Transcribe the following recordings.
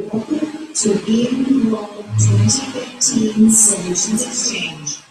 Welcome to VMworld 2015 Solutions Exchange.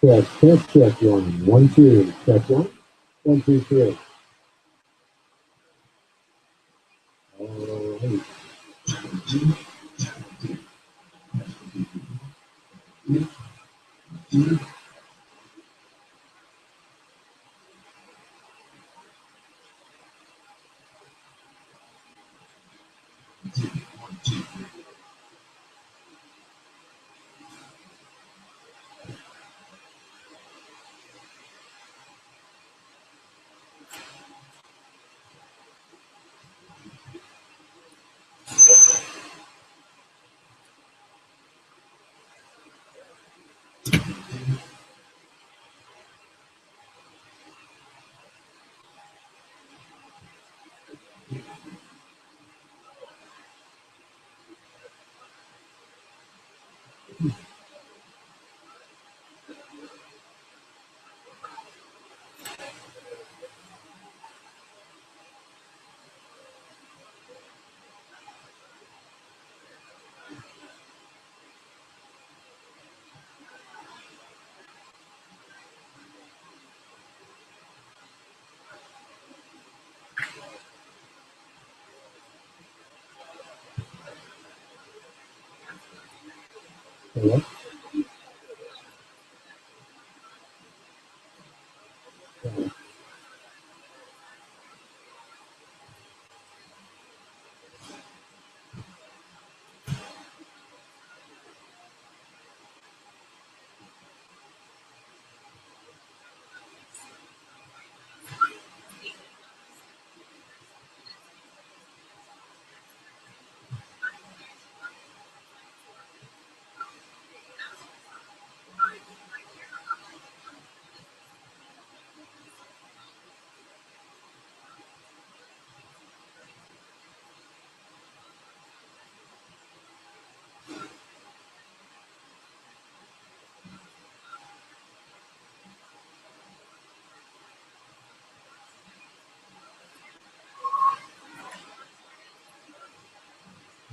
Check one. 1, 2. Check one. 1, 2, 3. Oh, hey. Hello?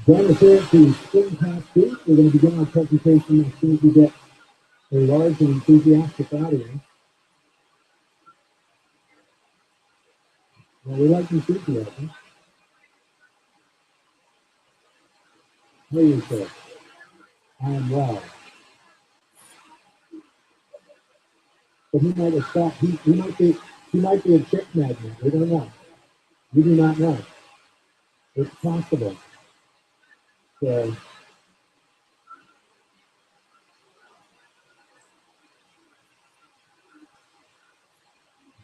Join us here to Springpath 2. We're going to begin our presentation as soon as we get a large and enthusiastic audience. Well, we like enthusiasm. How are you, sir? I am well. But he might have stopped. He might be a chip magnet. We don't know. We do not know. It's possible. So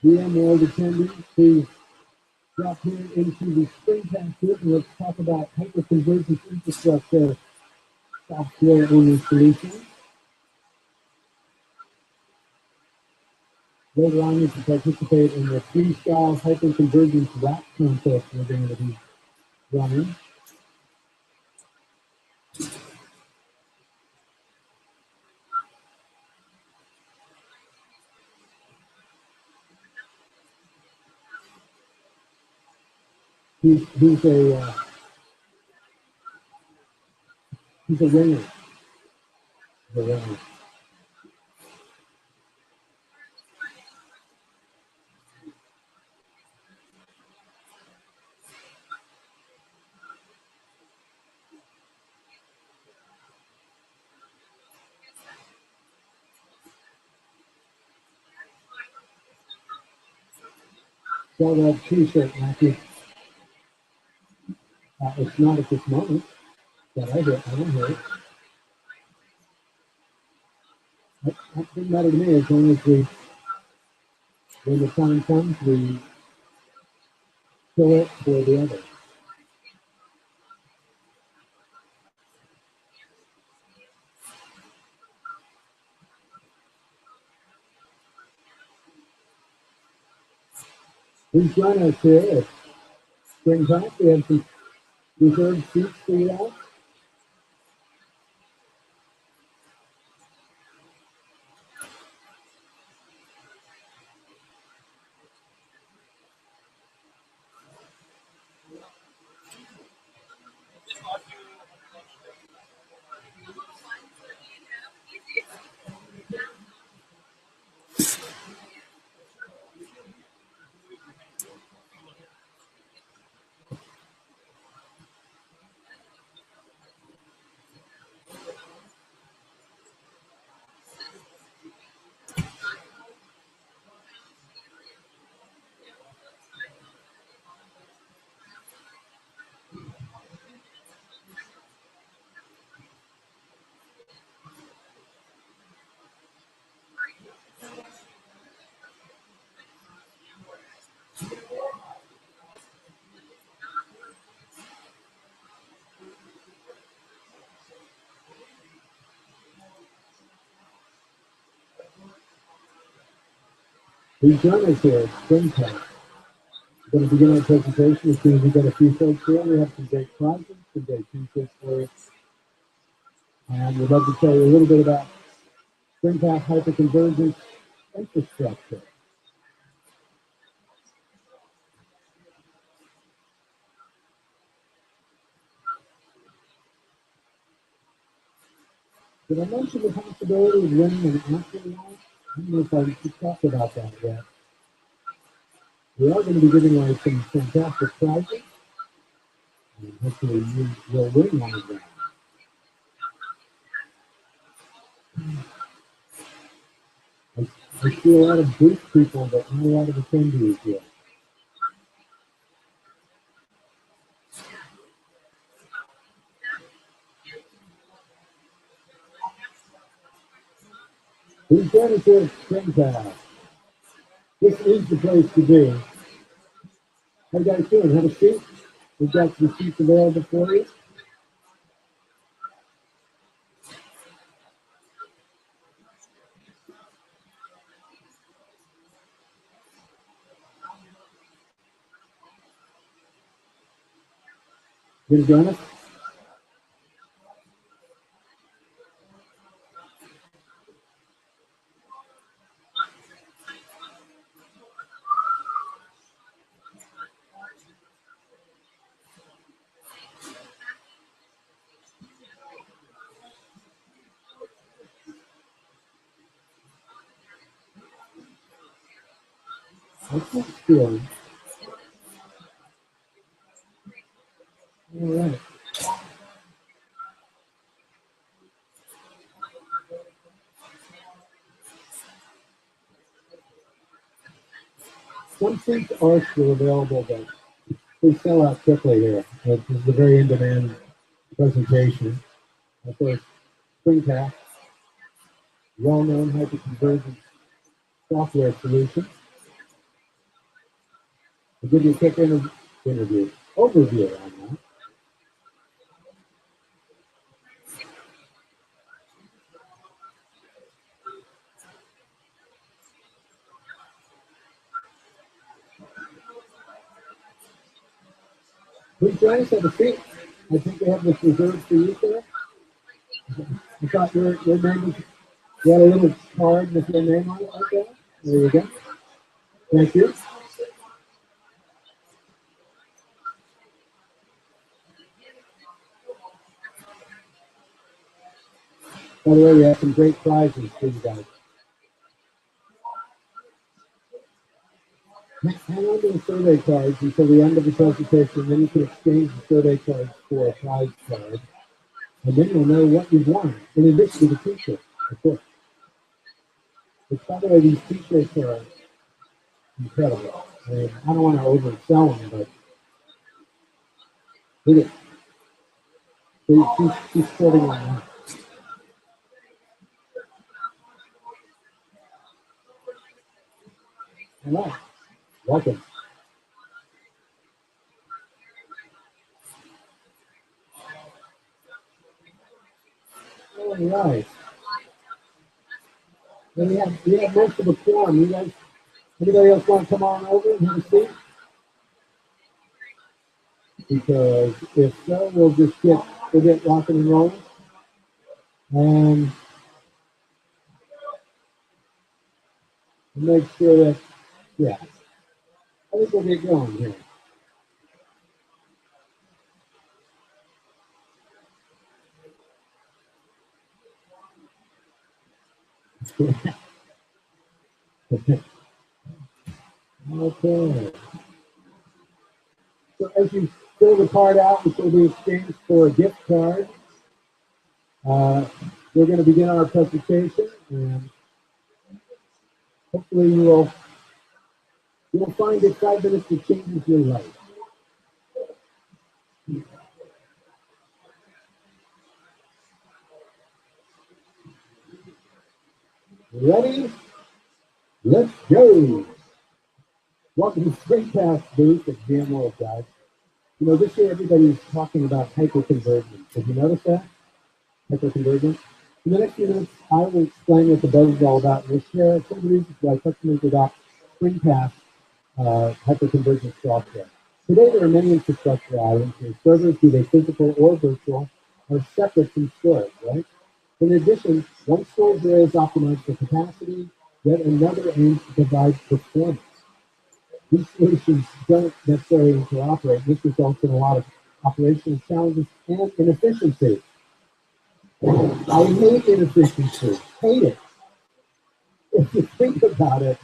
VMworld attendees, please drop here into the Springpath group and let's talk about hyperconvergence infrastructure software-only solutions. Later on, you can participate in the freestyle hyperconvergence rap contest we're going to be running. He's a ringer. He's a ringer. Sell that t-shirt, Matthew. It's not at this moment that I don't hear it. That doesn't matter to me as long as when the time comes, we kill it for the other. Please join us here at Springpath. We have some reserved seats for you all. Please join us here at Springpath. We're going to begin our presentation as soon as we get a few folks here. We have some great prizes, some great t-shirts for you. And we'd love to tell you a little bit about Springpath hyperconvergence infrastructure. Did I mention the possibility of winning an afterlife? I don't know if I should talk about that yet. We are going to be giving away some fantastic prizes. And hopefully you will win one of them. I see a lot of booth people, but not a lot of attendees yet. Please join us here at Springpath. This is the place to be. How you guys doing? Have a seat. We've got some seats available for you. You gonna join us? That's not feeling. All right. Some seats are still available, but they sell out quickly here. This is a very in-demand presentation. Of course, Springpath, well-known hyperconvergence software solution. I'll give you a quick overview on that. Please join us, have a seat. I think they have this reserved for you, sir. I thought your name was, you had a little card with your name on it like that. There you go. Thank you. By the way, we have some great prizes for you guys. Hang on to the survey cards until the end of the presentation, then you can exchange the survey cards for a prize card. And then you'll know what you've won, in addition to the t-shirt, of course. But by the way, these t-shirts are incredible. I mean, I don't want to oversell them, but look at she's sporting one now. All right. Welcome. All right. And we have most of the forum. You guys, anybody else want to come on over and have a seat? Because if so, we'll get rocking and rolling. And make sure that, yeah, I think we'll get going here. Okay. So as you fill the card out, which will be exchanged for a gift card, we're going to begin our presentation, and hopefully you'll find it 5 minutes that changes your life. Ready? Let's go. Welcome to Springpath booth at VMworld, guys. You know, this year everybody's talking about hyperconvergence. Have you noticed that? Hyperconvergence. In the next few minutes, I will explain what the buzz is all about. We'll share some of the reasons why customers adopt Springpath hyperconvergent software. Today, there are many infrastructure items where servers, be they physical or virtual, are separate from storage, right? In addition, one storage array is optimized for capacity, yet another aims to provide performance. These solutions don't necessarily interoperate. This results in a lot of operational challenges and inefficiency. I hate inefficiency. Hate it. If you think about it,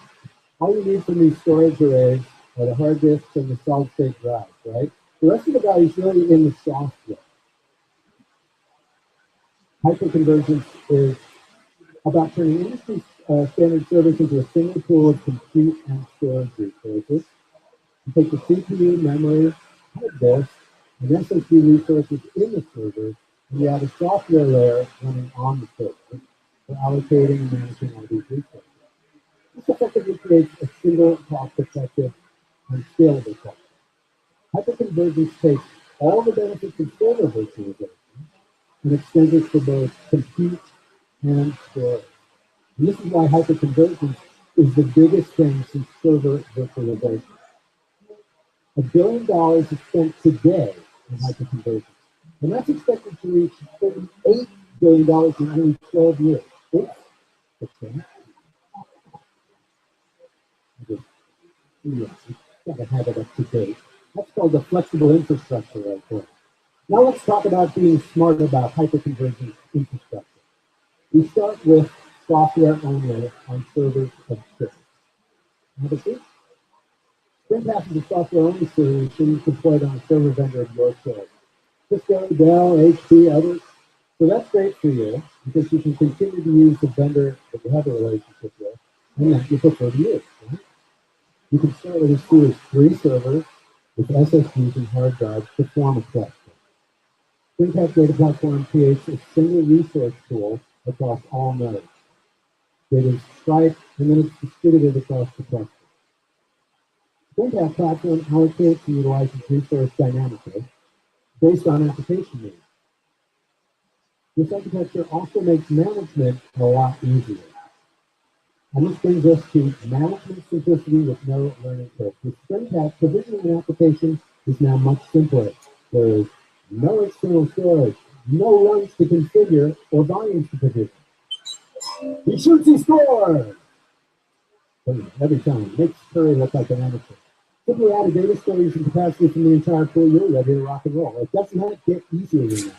all you need from these storage arrays are the hard disks and the solid-state drives, right? The rest of the value is really in the software. Hyperconvergence is about turning industry standard servers into a single pool of compute and storage resources. You take the CPU, memory, hard disk, and SSD resources in the server, and you have a software layer running on the server for allocating and managing all these resources. This effectively creates a single cost-effective and scalable software. Hyperconvergence takes all the benefits of server virtualization and extends it to both compute and storage. And this is why hyperconvergence is the biggest thing since server virtualization. $1 billion is spent today in hyperconvergence, and that's expected to reach $38 billion in only 12 years. Oops. Okay. Yes, got to have it up to date. That's called the flexible infrastructure right there. Now let's talk about being smart about hyperconvergent infrastructure. We start with software only on servers of choice. Have a seat. Springpath is a software-only solution deployed on a server vendor of your choice. Cisco, Dell, HP, others. So that's great for you because you can continue to use the vendor that you have a relationship with and that you prefer to use. Right? You can start with as few as 3 servers with SSDs and hard drives to form a cluster. Springpath Data Platform creates a single resource pool across all nodes. Data is striped and then it's distributed across the cluster. Springpath Platform allocates and utilizes resource dynamically based on application needs. This architecture also makes management a lot easier. And this brings us to management simplicity with no learning curve. With Springpath, provisioning an application is now much simpler. There is no external storage, no runs to configure, or volumes to provision. He shoots, he scores! Every time. Makes Curry look like an amateur. Simply add a data storage and capacity from the entire pool, you're ready to rock and roll. It does not get easier than that.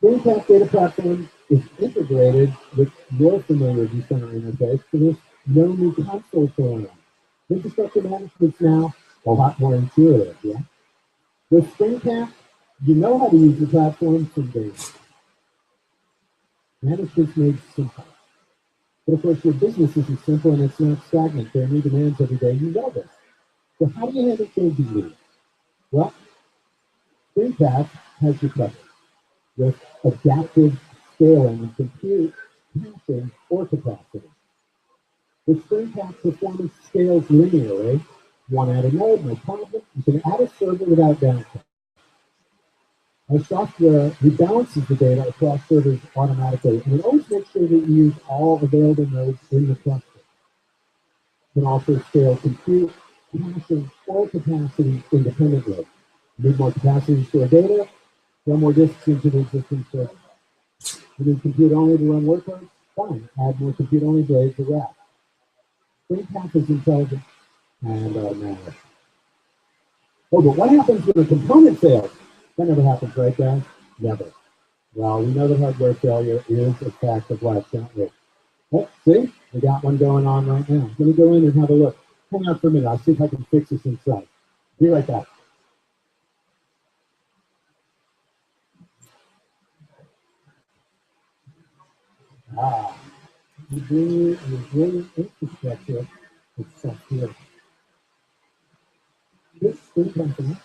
Springpath Data Platform is integrated with your familiar vCenter interface, so there's no new console to learn. Infrastructure management's now a lot more intuitive, yeah? With Springpath, you know how to use the platform from day one. Management's made simple. But of course, your business isn't simple and it's not stagnant. There are new demands every day. You know this. So how do you handle changing needs? Well, Springpath has you covered with adaptive scaling and compute, caching, or capacity. With Springpath, performance scales linearly. You want to add a node, no problem. You can add a server without downtime. Our software rebalances the data across servers automatically, and it always makes sure that you use all available nodes in the cluster. You can also scale compute, caching, or capacity independently. You need more capacity to store data, throw more disks into the existing server. You need compute only to run workloads? Fine, add more compute only blades to rack. Springpath is intelligent and automatic. Oh, but what happens when a component fails? That never happens, right, guys? Never. Well, we know that hardware failure is a fact of life, don't we? Oh, see? We got one going on right now. Let me go in and have a look. Hang on for a minute. I'll see if I can fix this inside. Be right back. We bring a resilient infrastructure that's self-healing. This company,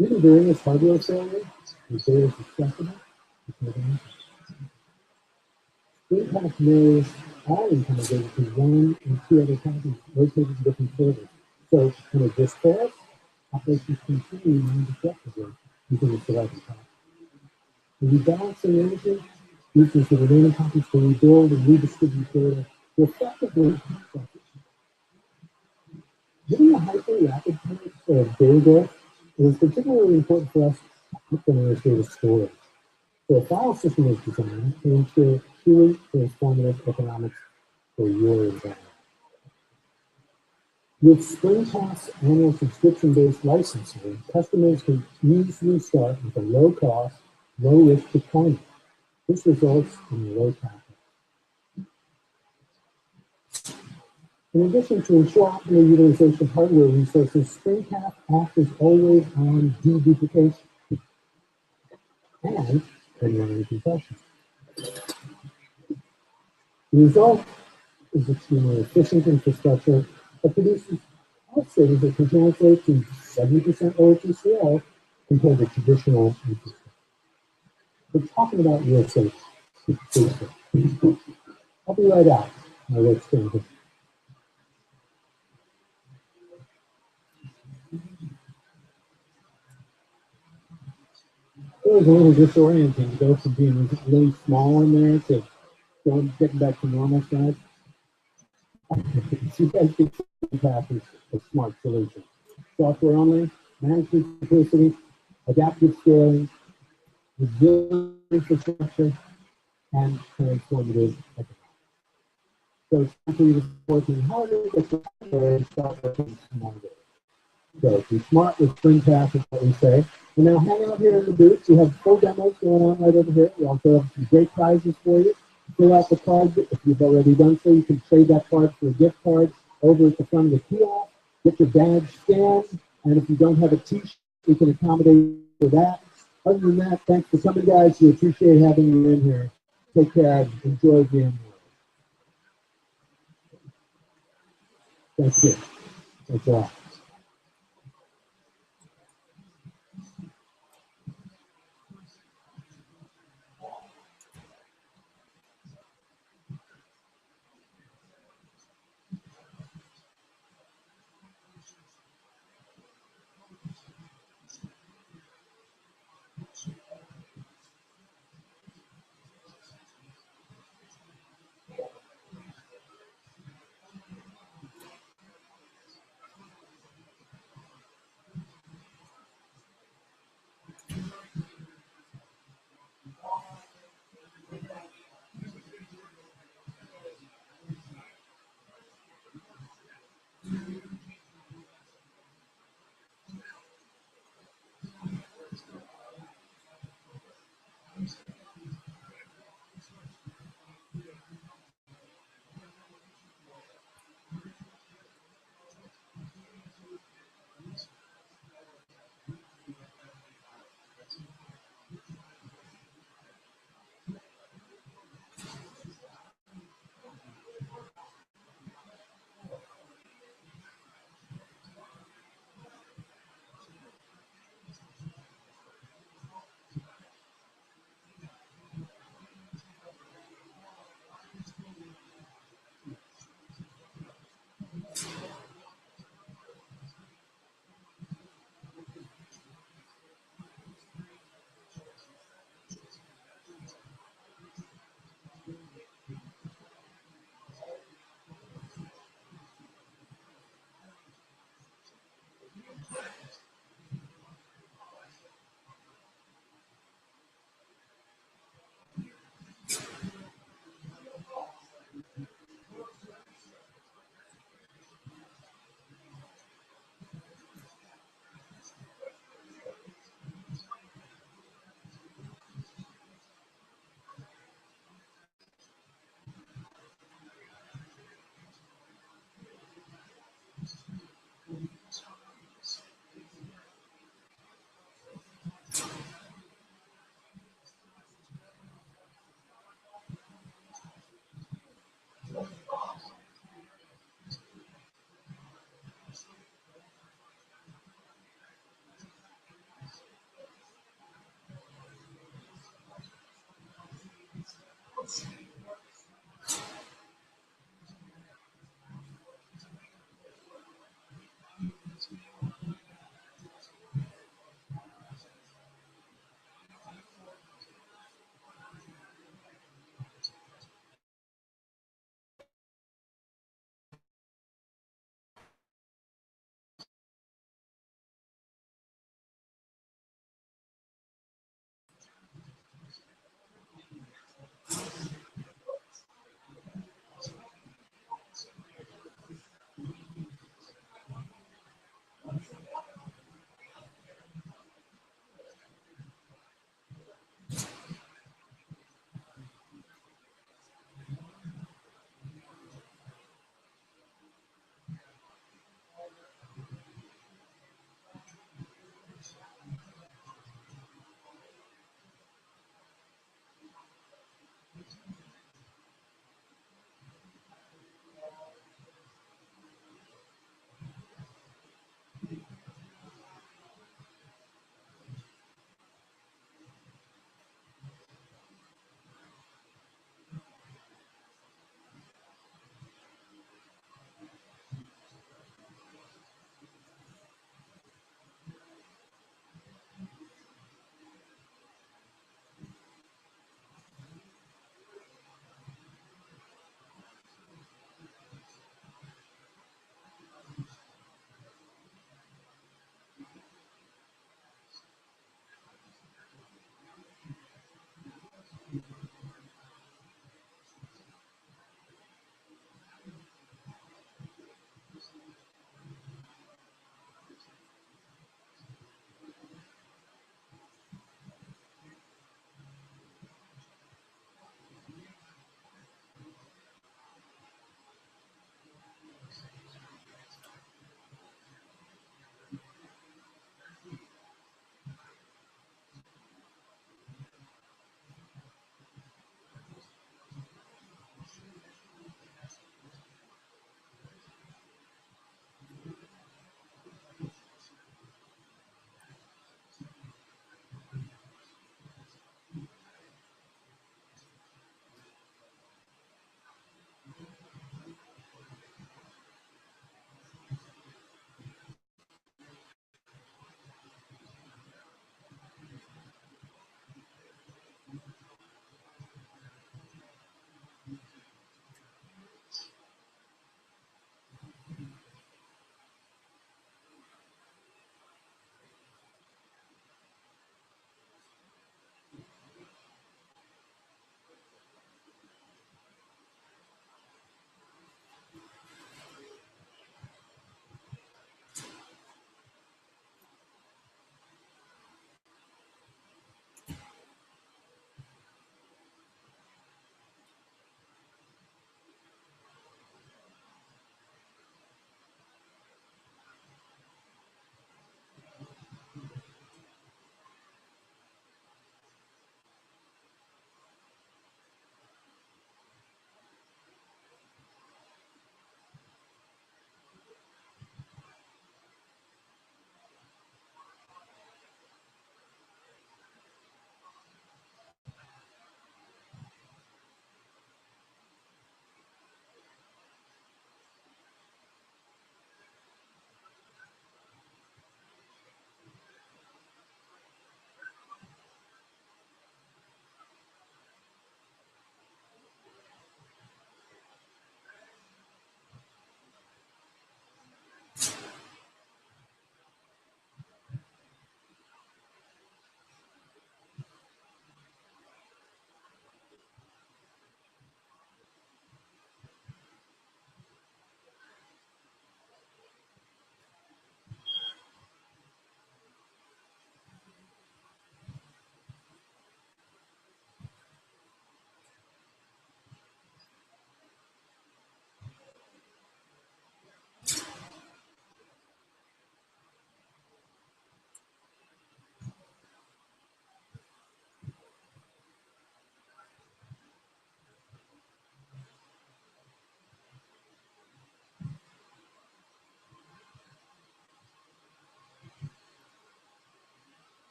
even during this hardware failure, the data is accessible. Springpath knows all incoming data to 1 and 2 other copies located in different servers. So when a disk fails, operations continue non-disruptively using the surviving copy. The rebalancing engine uses the remaining copies to rebuild and redistribute data to effectively, given the hyper-rapid pace of data growth, it is particularly important for us to understand storage. So a file system is designed to ensure truly transformative economics for your environment. With Springpath's annual subscription-based licensing, customers can easily start with a low-cost, low-risk deployment. This results in low capital. In addition to ensure optimal utilization of hardware resources, Springpath offers always-on deduplication and running compression. The result is extremely efficient infrastructure that produces cost savings that can translate to 70% lower TCO compared to traditional infrastructure. We're talking about real estate. I'll be right out. My work's finished. It was a little disorienting to go from being really small in there to getting back to normal size. So you guys can see Springpath is a smart solution. Software only, management simplicity, adaptive scaling, resilient infrastructure, and transformative economics. So it's time for you to start working harder, but to start working smarter. So be smart with Springpath is what we say. And now hang out here in the booth. We have full demos going on right over here. We also have some great prizes for you. Fill out the card. If you've already done so, you can trade that card for a gift card over at the front of the kiosk. Get your badge scanned. And if you don't have a t-shirt, we can accommodate for that. Other than that, thanks for coming, guys. We appreciate having you in here. Take care. Enjoy VMworld. Thank you. That's all.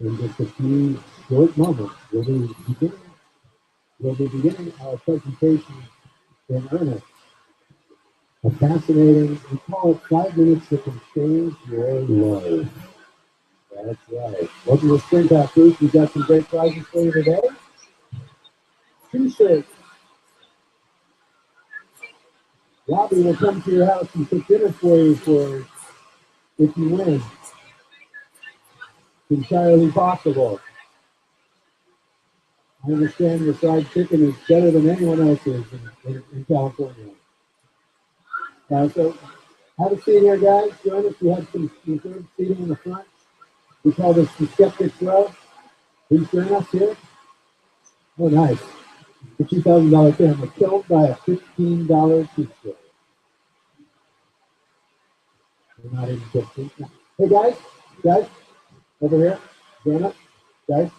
In just a few short moments, we'll be beginning our presentation in earnest. A fascinating, we call it 5 minutes that can change your life. That's right. Welcome to Springpath Booth. We've got some great prizes for you today. T-shirts. Robbie will come to your house and cook dinner for you if you win. It's entirely possible. I understand your fried chicken is better than anyone else's in California. So have a seat here, guys. Join us. We have some reserved seating in the front. We call this the Skeptics Row. Please join us here. Oh, nice. The $2,000 camera killed by a $15 t-shirt. We're not even 15. Hey, guys, over here. Join us. Guys,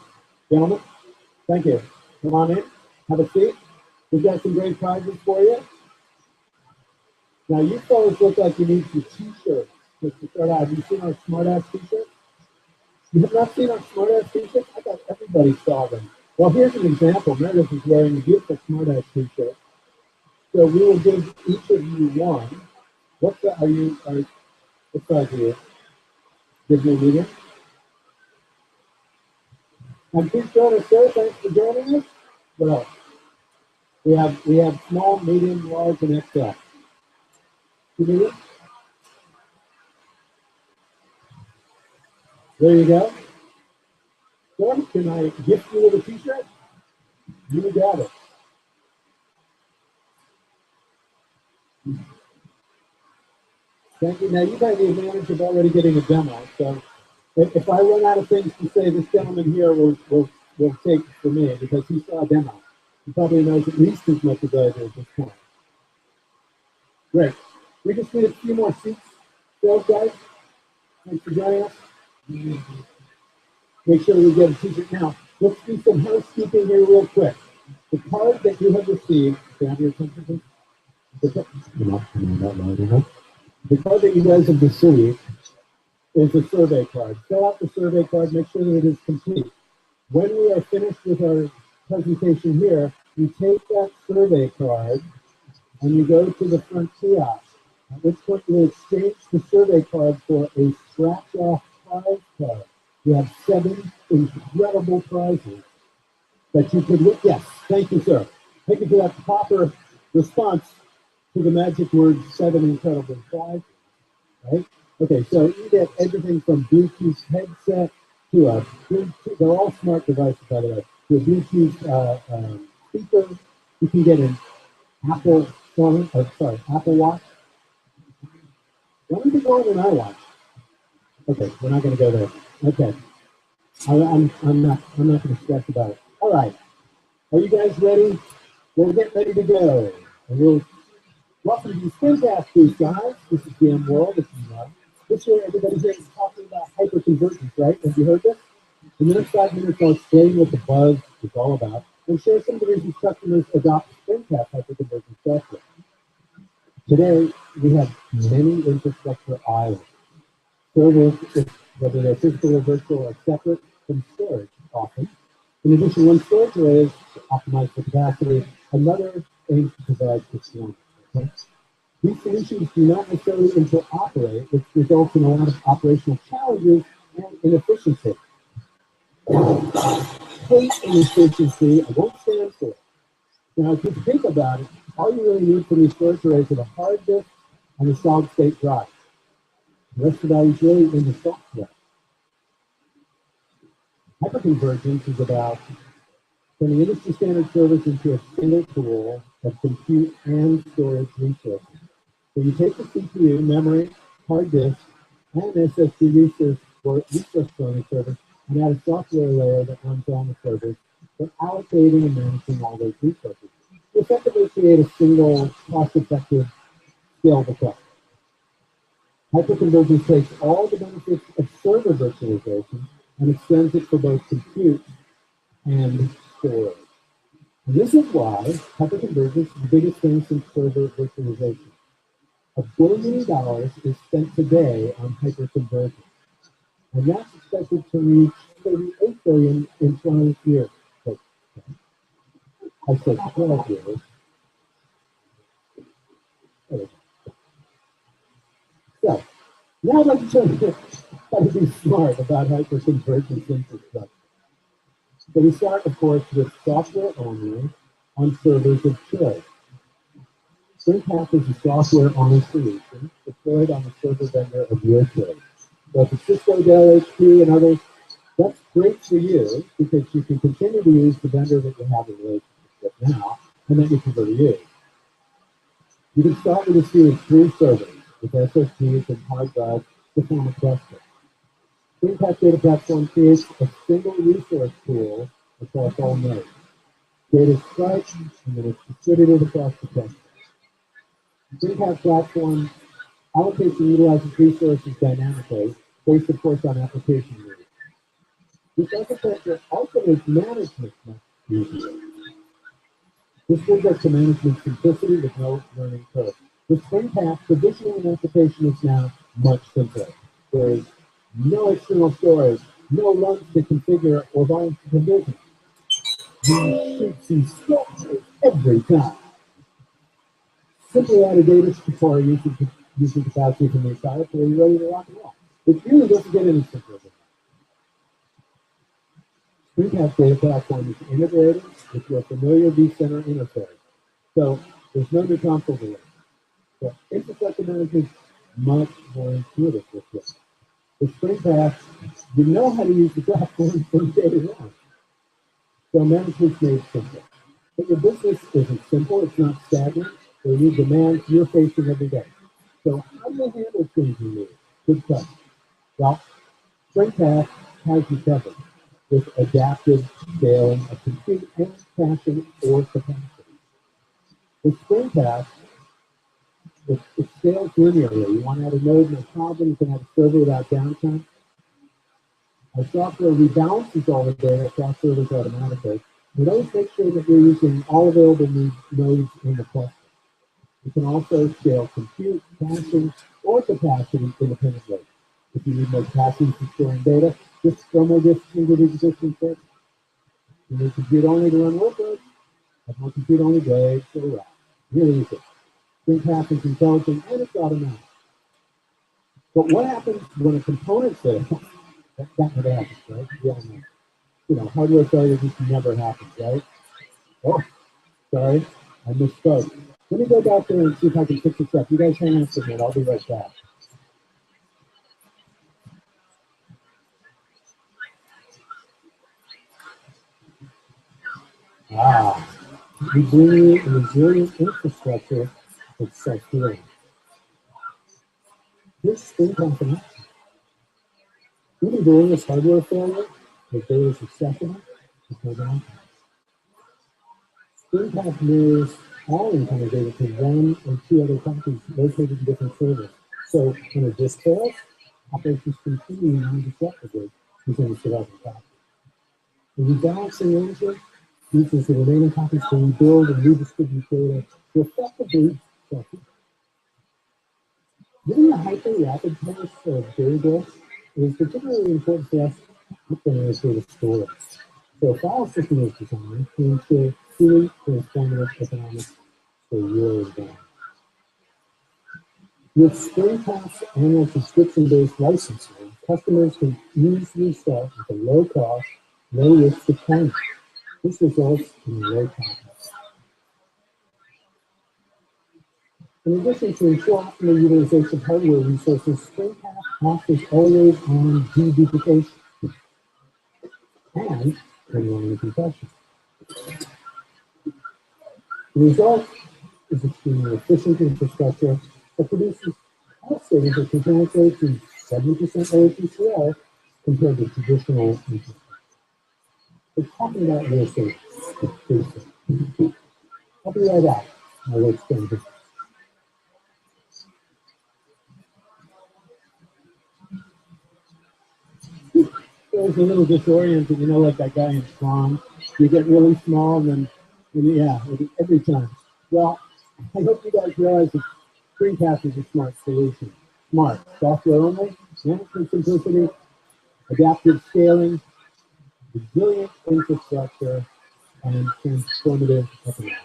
gentlemen, thank you. Come on in. Have a seat. We've got some great prizes for you. Now, you fellas look like you need some t-shirts. Just to start out, have you seen our smart-ass t-shirts? You have not seen our smart-ass t-shirts? I thought everybody saw them. Well, here's an example. Meredith is wearing a beautiful smart-ass t-shirt. So we will give each of you one. What size are you? Give me a medium. And please join us, sir. Thanks for joining us. What else? We have small, medium, large, and XL. Medium? There you go. Sir, can I gift you with a t-shirt? You got it. Thank you. Now, you got the advantage of already getting a demo. So if I run out of things to say, this gentleman here will take for me because he saw a demo. He probably knows at least as much as I do at this point. Great. We just need a few more seats. So, guys, thanks for joining us. Make sure we get a t-shirt now. Let's do some housekeeping here real quick. The card that you have received, can I have your attention, please? The card that you guys have received is a survey card. Fill out the survey card, make sure that it is complete. When we are finished with our presentation here, you take that survey card and you go to the front kiosk, at which point you will exchange the survey card for a scratch-off prize card. You have 7 incredible prizes that you could win. Yes, thank you, sir. Thank you for that proper response to the magic word 7 incredible prizes, right? Okay, so you get everything from Bluetooth headset to a Bluetooth, they're all smart devices, by the way, to a Bluetooth speaker. You can get an Apple Watch. Why don't you go on an iWatch? Okay, we're not going to go there. Okay, I'm not going to stress about it. All right, are you guys ready? We'll get ready to go. And we'll welcome to the Springpath booth, guys. This is VMworld. This year, everybody here is talking about hyperconvergence, right? Have you heard this? In the next 5 minutes, I'll explain what the buzz is all about and share some of the reasons customers adopt Springpath hyperconvergence software. Today, we have many infrastructure islands. Servers, whether they're physical or virtual, are separate from storage often. In addition, one storage array is optimized for capacity, another aims to provide performance. Okay? These solutions do not necessarily interoperate, which results in a lot of operational challenges and inefficiency. Hate inefficiency, I won't stand for it. Now, if you think about it, all you really need for these storage arrays is a hard disk and a solid-state drive. The rest of that is really in the software. Hyperconvergence is about turning industry standard servers into a single pool of compute and storage resources. So you take the CPU, memory, hard disk, and SSD resource storage service and add a software layer that runs on the servers for allocating and managing all those resources. You effectively create a single, cost-effective, scalable cluster. Hyperconvergence takes all the benefits of server virtualization and extends it for both compute and storage. And this is why hyperconvergence is the biggest thing since server virtualization. $1 billion is spent today on hyperconvergence, and that's expected to reach 38 billion in 12 years. I said 12 years. So, now I'd like to show you how to be smart about hyperconvergence infrastructure. So we start, of course, with software only on servers of choice. Springpath is a software-only solution deployed on the server vendor of your choice. So if it's Cisco, Dell, HP, and others, that's great for you because you can continue to use the vendor that you have a relationship with now, and then you can go to use. You can start with a series of 3 servers with SSDs and hard drives to form a cluster. Springpath Data Platform creates a single resource pool across all nodes. Data is striped and then it's distributed across the cluster. Springpath Platform allocates and utilizes resources dynamically based, of course, on application needs. This architecture also makes management much easier. This brings us to management simplicity with no learning curve. With Springpath, provisioning an application is now much simpler. There is no external storage, no runs to configure or volumes to provision. You should see structures every time. Simply add a data for using capacity from the side so you're ready to rock and roll. It really doesn't get any simpler than that. Springpath Data Platform is integrated with your familiar vCenter interface. So there's no new console delay. So infrastructure management is much more intuitive this way. With Springpath, you know how to use the platform from day one. So management's made simple. But your business isn't simple, it's not stagnant. There are new demands you're facing every day. So how do you handle changing needs? Good question. Well, Springpath has you covered with adaptive scaling of compute and caching or capacity. With Springpath, it scales linearly. You want to add a node, no problem. You can have a server without downtime. Our software rebalances all the data across servers automatically. It always makes sure that you're using all available nodes in the cluster. You can also scale compute, caching, or capacity independently. If you need more capacity for storing data, just throw more disks into the existing server. You need compute only to run workloads, have more compute only days, so yeah, really easy. Springpath is intelligent and it's automatic. But what happens when a component fails? That never happens, right? Yeah, no. You know, hardware failure just never happens, right? Oh, sorry, I misspoke. Let me go back there and see if I can fix this up. You guys hang on for a minute. I'll be right back. We bring a resilient infrastructure that's self-healing. Here's Springpath in action. Even during this hardware failure, the data is accessible to go down. Springpath mirrors all incoming data to one or 2 other copies located in different servers. So when a disk fails, operations continue non-disruptively within its development copy. The rebalancing engine uses the remaining copies to rebuild and redistribute data to effectively self-heal. Given the hyper-rapid pace of data growth, it is particularly important for us to optimize data storage. So a file system is designed to ensure truly transformative economics for your environment. With Springpath's annual subscription-based licensing, customers can easily start with a low-cost, low-risk deployment. This results in low costs. In addition to ensure optimal utilization of hardware resources, Springpath offers always-on deduplication and inline compression. The result is extremely efficient infrastructure that produces cost savings that can translate to 70% lower TCO compared to traditional infrastructure. We're talking about real savings. I'll be right back. I will explain this. It was a little disorienting, you know, like that guy in Tron. You get really small, and yeah, every time. Well, I hope you guys realize that Springpath is a smart solution. Smart, software only, management simplicity, adaptive scaling, resilient infrastructure, and transformative economics.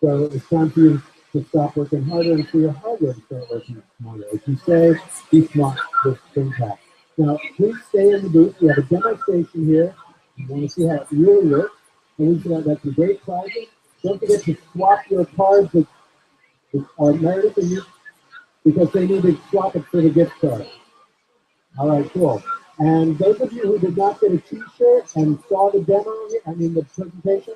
So it's time for you to stop working harder and for your hardware to start working smarter. As you say, be smart with Springpath. Now, please stay in the booth. We have a demonstration here. You want to see how it really works. And we've got some great prizes. Don't forget to swap your cards with Meredith and you, because they need to swap it for the gift card. All right, cool. And those of you who did not get a t-shirt and saw the demo, the presentation,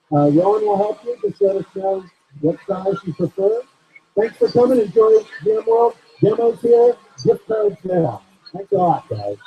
Rowan will help you. Just let us know what size you prefer. Thanks for coming. Enjoy VMworld. Demos here, gift cards there. Thanks a lot, guys.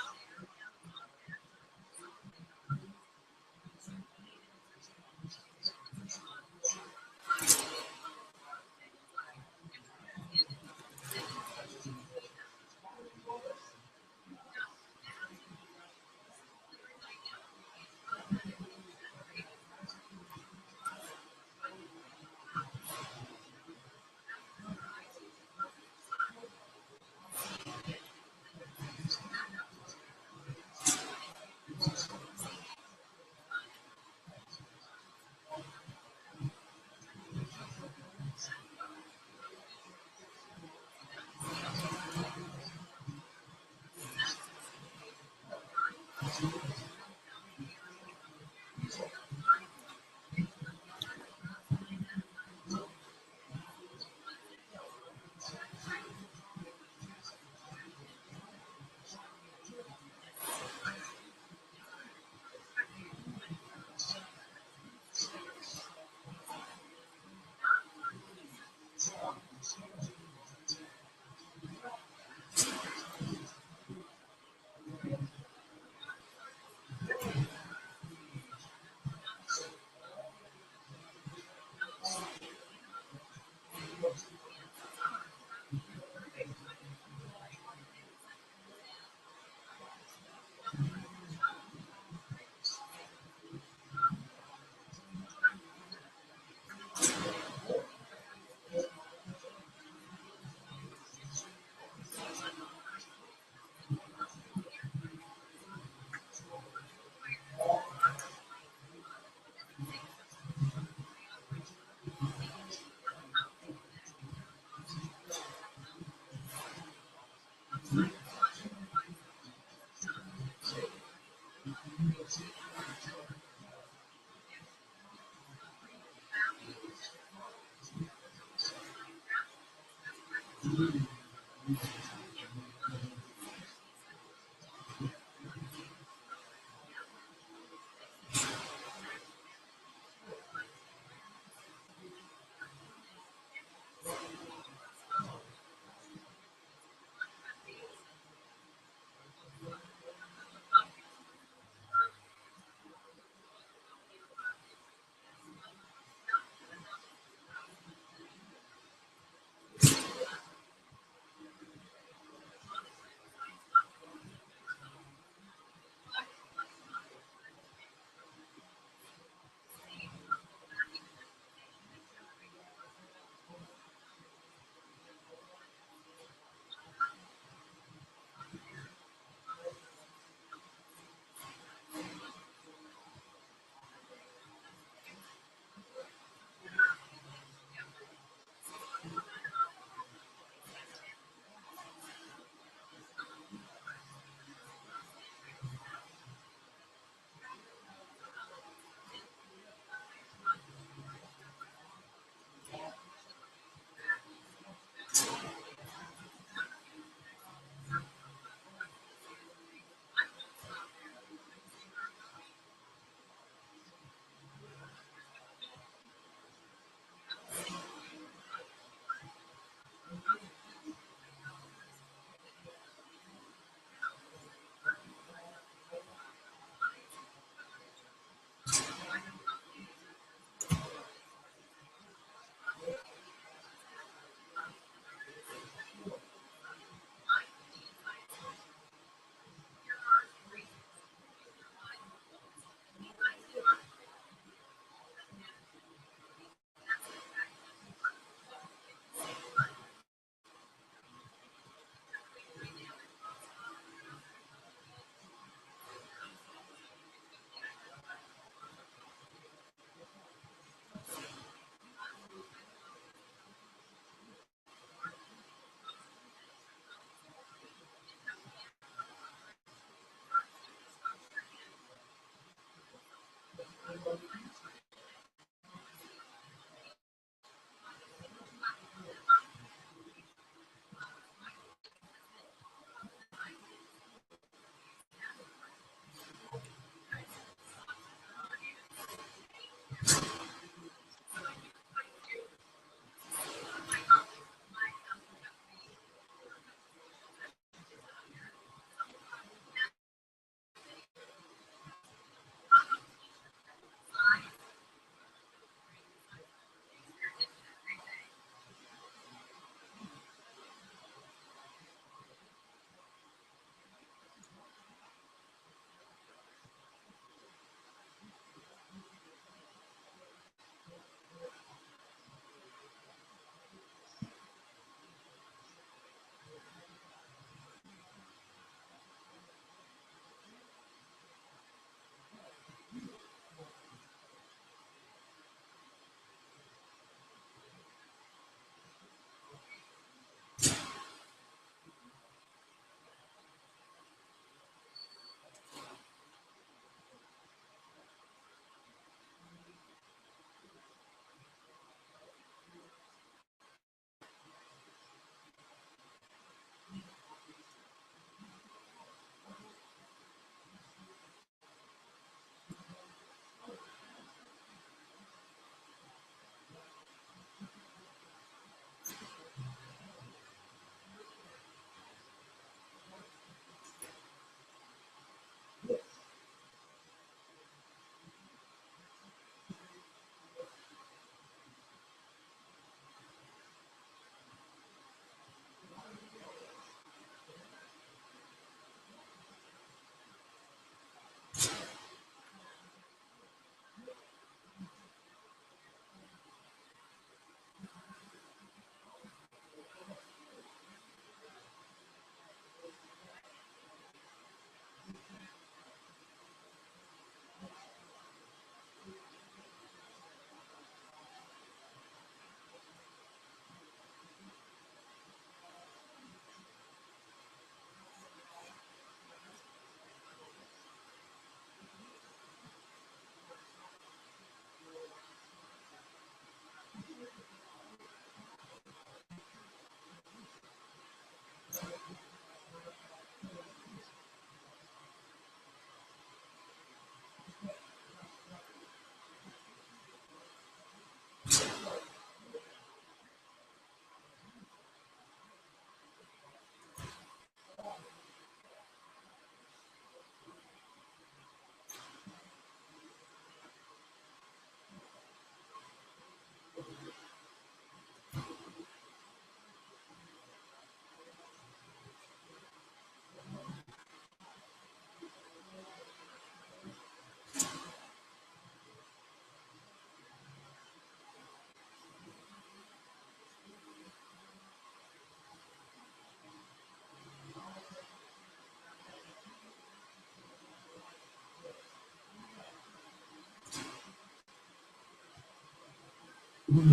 Well,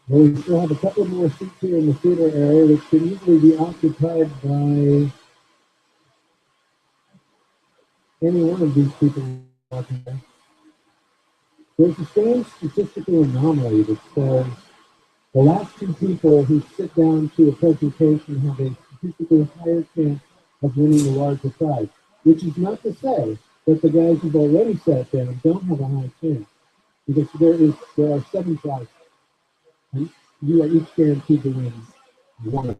we still have a couple more seats here in the theater area, which could easily be occupied by any one of these people walking there. There's a strange statistical anomaly that says the last two people who sit down to a presentation have a statistically higher chance of winning the larger prize, which is not to say that the guys who've already sat down don't have a high chance, because there are 7 prizes, and you are each guaranteed to win one of them.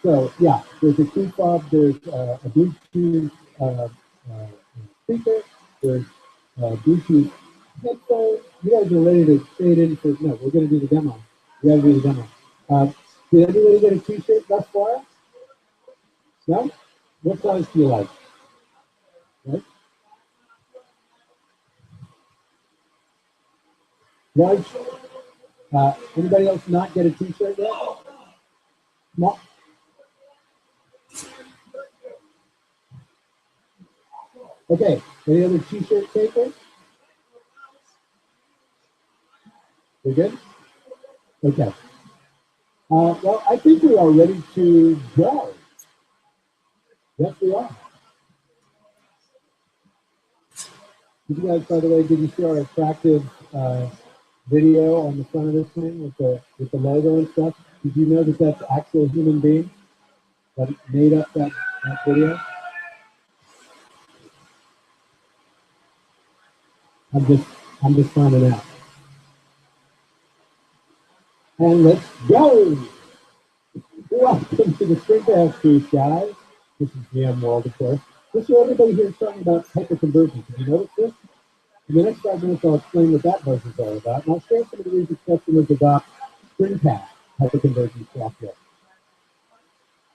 So yeah, there's a key fob, there's a Bluetooth speaker, there's Bluetooth headphones. You guys are ready to fade in for, no, we're going to do the demo. We got to do the demo. Did everybody get a t-shirt thus far? No? What size do you like? Right? Large? Anybody else not get a t-shirt yet? No? Okay, any other t-shirt takers? We're good? Okay. Well, I think we are ready to go. Yes, we are. Did you guys, by the way, did you see our attractive video on the front of this thing with the logo and stuff? Did you know that that's actual human being that made up that video? I'm just finding out. And let's go! Welcome to the Springpath booth, guys. This is VMworld, of course. Just so everybody here is talking about hyperconvergence. Did you notice this? In the next 5 minutes, I'll explain what that buzz is all about, and I'll share some of the reasons customers adopt Springpath hyperconvergence software.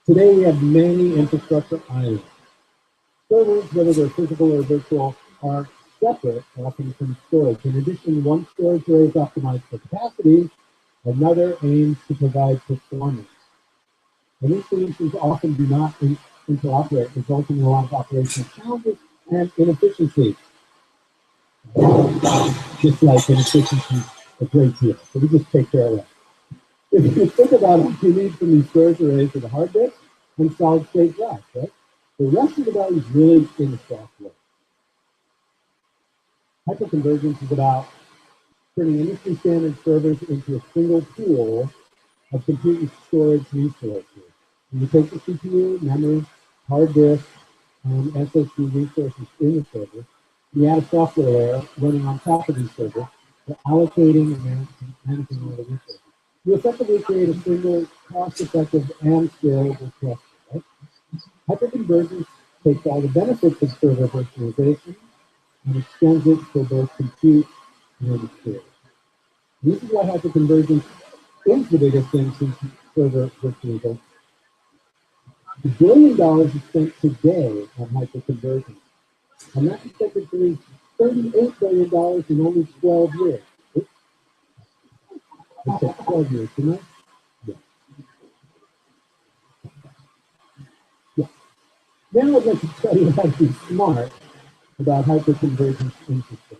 Today, we have many infrastructure islands. Servers, whether they're physical or virtual, are separate, often from storage. In addition, one storage array is optimized for capacity, another aims to provide performance. And these solutions often do not interoperate, resulting in a lot of operational challenges and inefficiency. Just like inefficiency, a great deal. So we just take care of that. If you think about what you need from these storage arrays are the hard disk and solid state drives, right? The rest of the value is really in the software. Hyperconvergence is about turning industry standard servers into a single pool of compute and storage resources. And you take the CPU, memory, hard disk, and SSD resources in the server. You add a software layer running on top of these servers for allocating and managing all the resources. You effectively create a single, cost-effective, and scalable cluster. Right? Hyperconvergence takes all the benefits of server virtualization and extends it for both compute and storage. This is why hyperconvergence is the biggest thing since server virtualization. $1 billion is spent today on hyperconvergence, and that's expected to reach $38 billion in only 12 years. It's 12 years, didn't I? Yeah. Yeah. Now I'd like to tell you how to be smart about hyperconvergence infrastructure.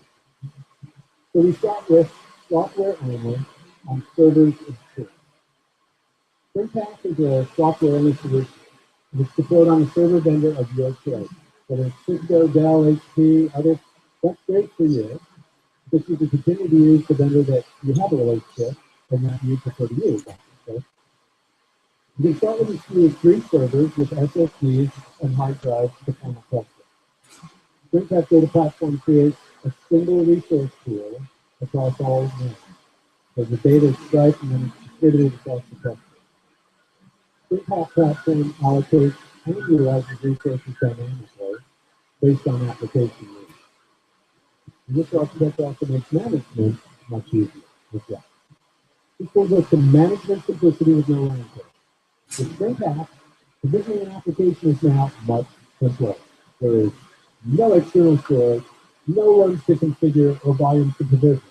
So we start with software only on servers of choice. Springpath is a software only solution. It's deployed on a server vendor of your choice. whether it's Cisco, Dell, HP, others, that's great for you. Because you can continue to use the vendor that you have a relationship and that you prefer to use. Okay? You can start with a few of 3 servers with SSDs and hard drives to form a cluster. Springpath Data Platform creates a single resource pool across all nodes. So the data is striped and then it's distributed across the cluster. Springpath Platform allocates and utilizes resources dynamically based on application needs. And this architecture also makes management much easier as well. This brings us to management simplicity with no learning curve. With Springpath, provisioning an application is now much simpler. There is no external storage, no runs to configure or volumes to provision.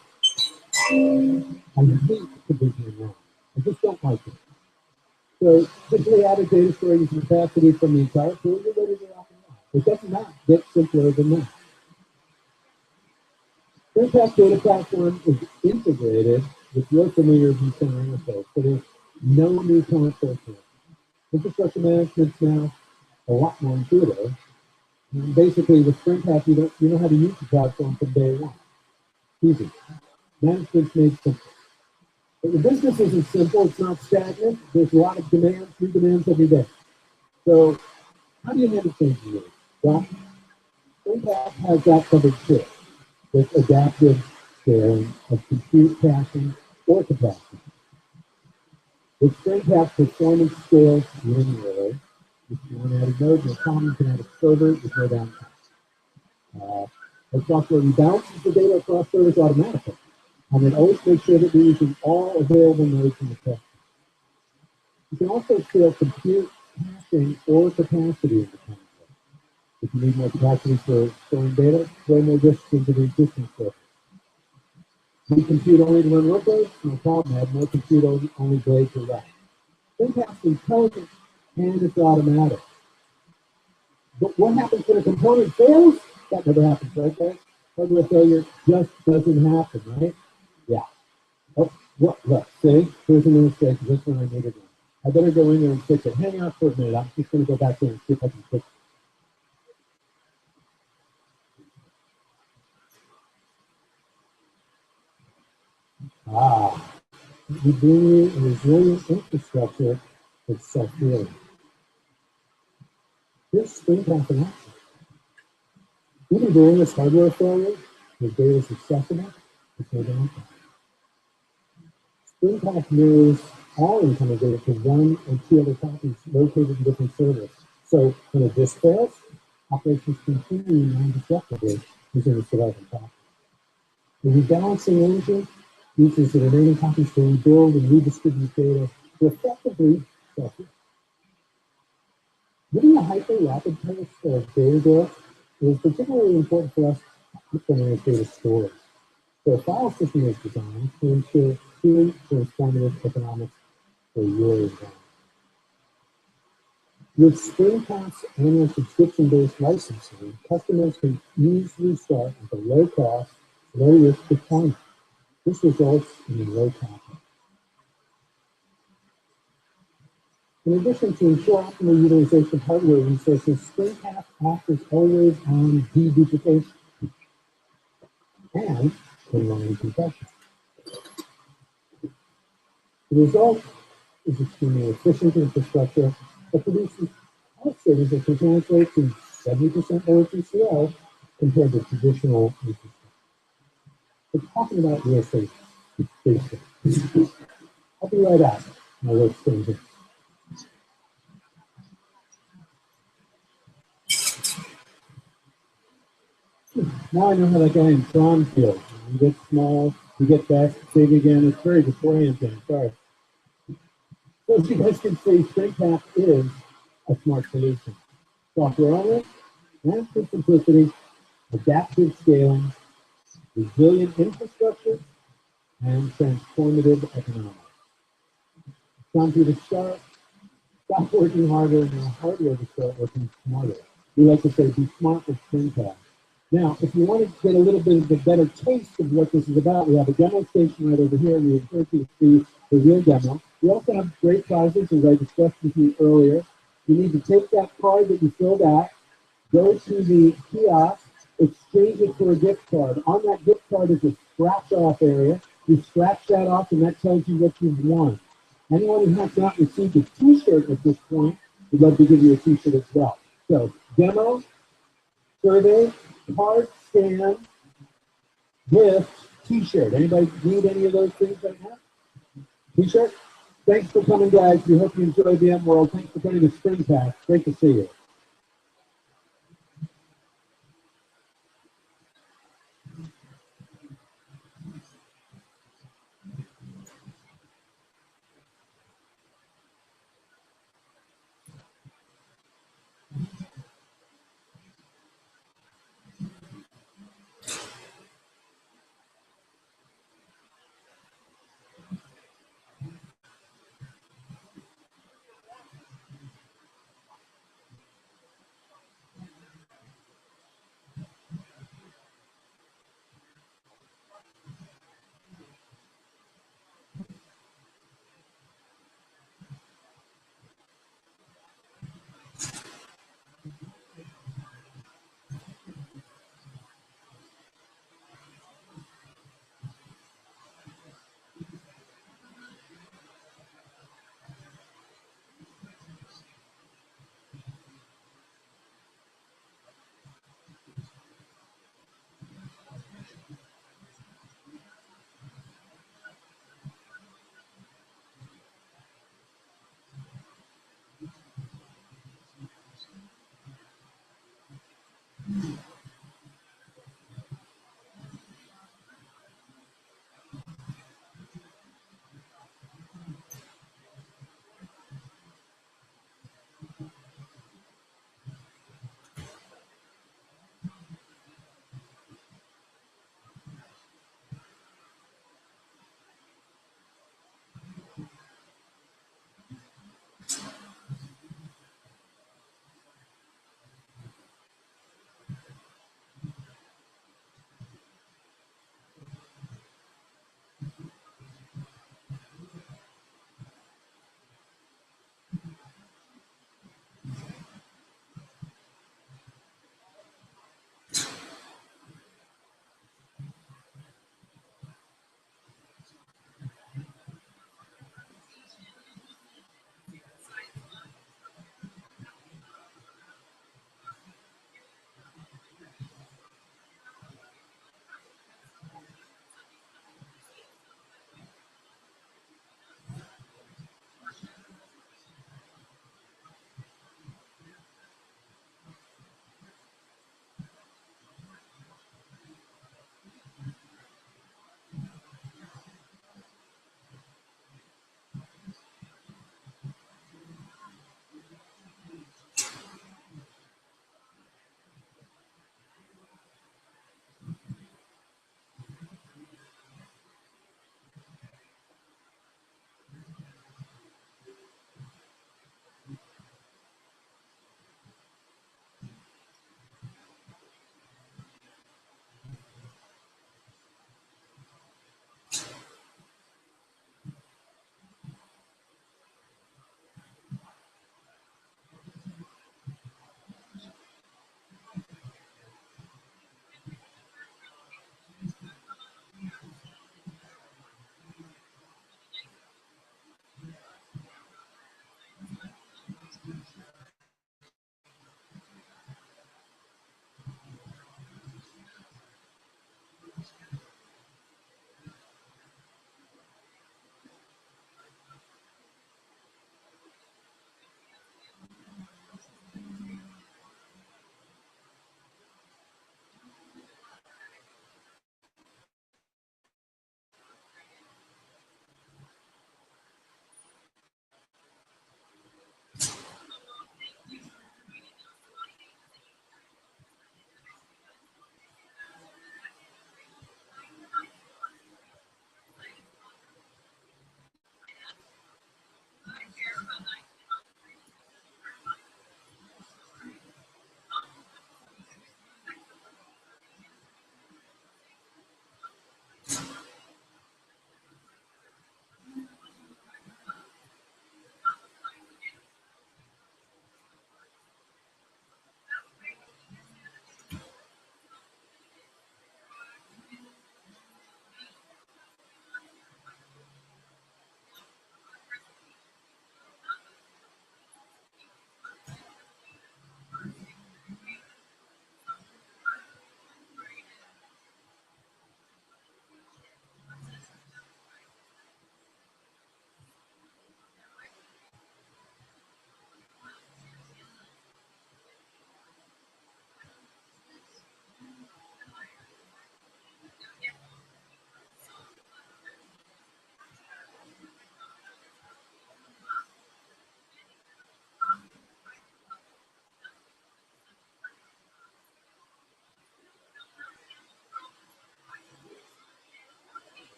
I hate provisioning now. I just don't like it. So simply add a data storage capacity from the entire pool, you're ready to rock and roll. It does not get simpler than that. Springpath Data Platform is integrated with your familiar vCenter interface, so there's no new console here. Infrastructure management is now a lot more intuitive. And basically, with Springpath, you know how to use the platform from day one. Easy. Management's made simple. But the business isn't simple, it's not stagnant. There's a lot of demands, new demands every day. So how do you manage things really? Well, Springpath has that covered too, with adaptive scaling of compute caching or capacity. With Springpath, performance scales linearly. If you want to add a node, no problem, you can add a server with no downtime. The software rebalances the data across servers automatically. And it always makes sure that we're using all available nodes in the cluster. You can also scale compute, caching, or capacity independently. If you need more capacity for storing data, throw more disks into the existing server. Need compute only to run workloads? No problem, add more compute only blades or racks. Springpath's intelligent and it's automatic. But what happens when a component fails? That never happens, right, guys? Hardware failure just doesn't happen, right? Yeah. Oh, look, see? Here's an mistake. This one I needed one. I better go in there and fix it. Hang out for a minute. I'm just going to go back there and see if I can fix it. We bring you a resilient infrastructure that's self-healing. Here's Springpath in action. Even during this hardware failure, the data is accessible. It's no downtime. Springpath knows all incoming data to 1 or 2 other copies located in different servers. So when a disk fails, operations continue non-disruptively using the surviving copy. The rebalancing engine uses the remaining copies to rebuild and redistribute data to effectively self-heal. Given the hyper-rapid pace of data growth, it is particularly important for us to manage data storage. So a file system is designed to ensure truly transformative economics for your environment. With Springpath's annual subscription-based licensing, customers can easily start with a low-cost, low-risk deployment. This results in a low capital. In addition to ensure optimal utilization of hardware resources, Springpath offers always-on deduplication and inline compression. The result is extremely efficient infrastructure that produces cost savings that can translate to 70% lower TCO compared to traditional infrastructure. We're talking about real savings. I'll be right back. My work's still here. Now I know how that guy in Tron feels. You get small, you get back big again. It's very disorienting. Sorry. So as you guys can see, Springpath is a smart solution. Software only, management simplicity, adaptive scaling, resilient infrastructure, and transformative economics. It's time for you to stop working harder and your hardware to start working smarter. We like to say, be smart with Springpath. Now, if you want to get a little bit of a better taste of what this is about, we have a demo station right over here. We encourage you to see the real demo. We also have great prizes, as I discussed with you earlier. You need to take that card that you filled out, Go to the kiosk, exchange it for a gift card. On that gift card is a scratch off area. You scratch that off, and that tells you what you've won. Anyone who has not received a t-shirt at this point, we'd love to give you a t-shirt as well. So, demo, survey, card scan, gift, t-shirt. Anybody need any of those things right now? T-shirt? Thanks for coming, guys. We hope you enjoy VMworld. Thanks for coming to Springpath. Great to see you.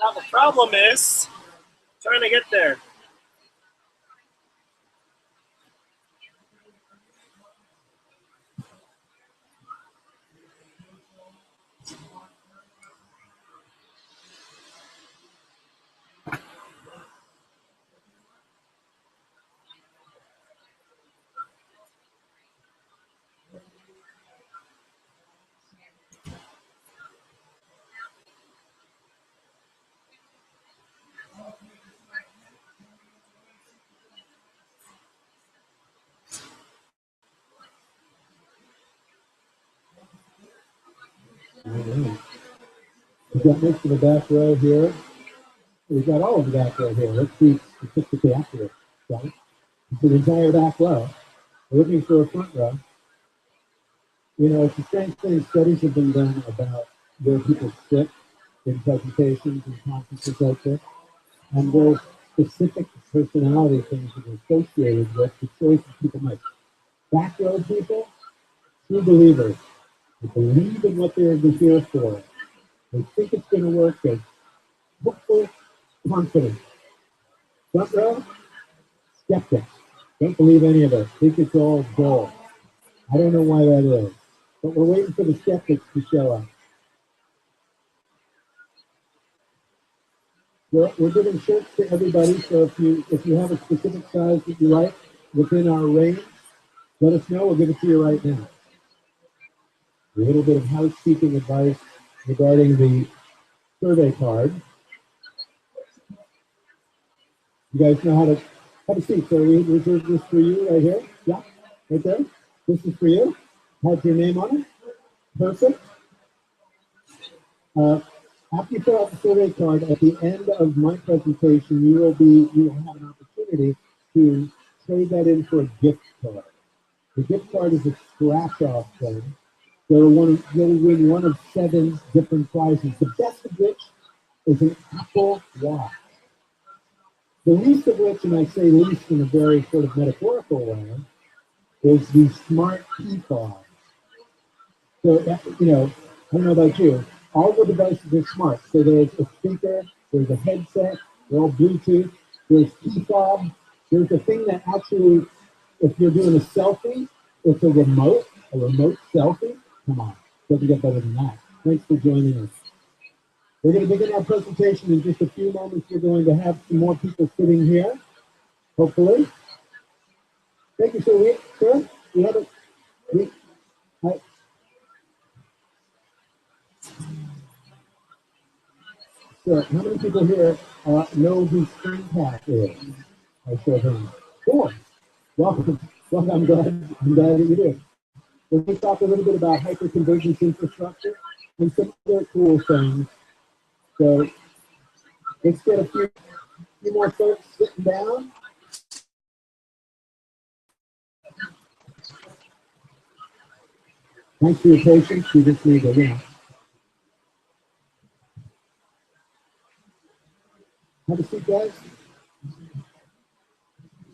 Now the problem is trying to get there. We've got most of the back row here. We've got all of the back row here. Let's see statistically accurate. Right? It's the entire back row. We're looking for a front row. You know, it's a strange thing. Studies have been done about where people sit in presentations and conferences like this. And there's specific personality things that are associated with the choices people make. Back row people, true believers. They believe in what they're here for. They think it's going to work. They're hopeful, confident. Front row, skeptics. Don't believe any of it. Think it's all bull. I don't know why that is. But we're waiting for the skeptics to show up. We're giving shirts to everybody, so if you have a specific size that you like within our range, let us know. We'll give it to you right now. A little bit of housekeeping advice regarding the survey card. You guys know how to have a seat. So we reserved this for you right here. Yeah, right there. This is for you. Has your name on it. Perfect. After you fill out the survey card, at the end of my presentation, you will have an opportunity to trade that in for a gift card. The gift card is a scratch-off thing. You'll win one of 7 different prizes, the best of which is an Apple Watch. The least of which, and I say least in a very sort of metaphorical way, is the smart key fob. So, you know, I don't know about you, all the devices are smart. So there's a speaker, there's a headset, they're all Bluetooth, there's key fob, there's a thing that actually, if you're doing a selfie, it's a remote selfie. Come on, doesn't get better than that. Thanks for joining us. We're going to begin our presentation in just a few moments. We're going to have some more people sitting here, hopefully. Thank you, sir. We have a, so how many people here know who Springpath is? I show them. Cool. Welcome. Well, I'm glad that you did. We're going to talk a little bit about hyperconvergence infrastructure and some other cool things. So let's get a few more folks sitting down. Thanks for your patience. You just need to, have a seat, guys.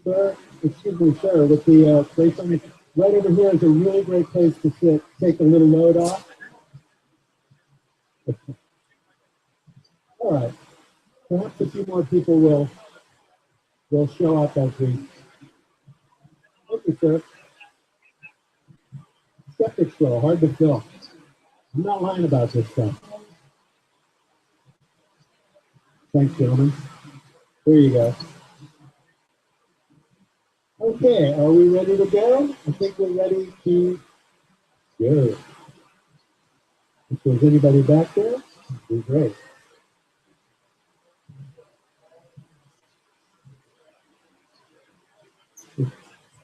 Sir, excuse me, sir, with the place on right over here is a really great place to sit. Take a little load off. All right. Perhaps a few more people will show up as we. Thank you, sir. Skeptics though, hard to fill. I'm not lying about this stuff. Thanks, gentlemen. There you go. Okay, are we ready to go? I think we're ready to go. If there's anybody back there, that'd be great.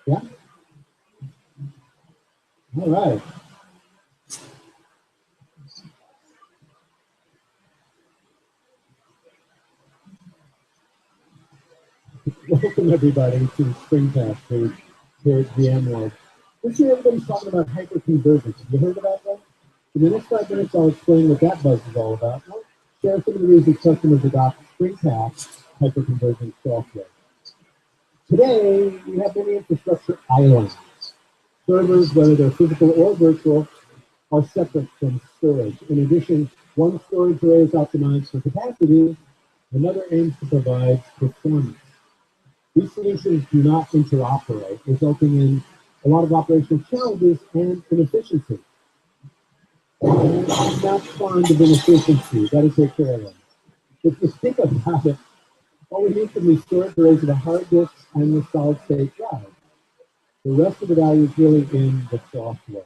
Yeah? All right. Welcome everybody to the Springpath page here at VMworld. This year everybody's talking about hyperconvergence. Have you heard about that? In the next 5 minutes I'll explain what that buzz is all about. I'll share some of the reasons customers adopt Springpath hyperconvergence software. Today we have many infrastructure islands. Servers, whether they're physical or virtual, are separate from storage. In addition, one storage array is optimized for capacity, Another aims to provide performance. These solutions do not interoperate, resulting in a lot of operational challenges and inefficiency. And that's fond of inefficiency. Got to take care of them. If you think about it, all we need can be storage arrays of the hard disks and the solid-state drive. The rest of the value is really in the software.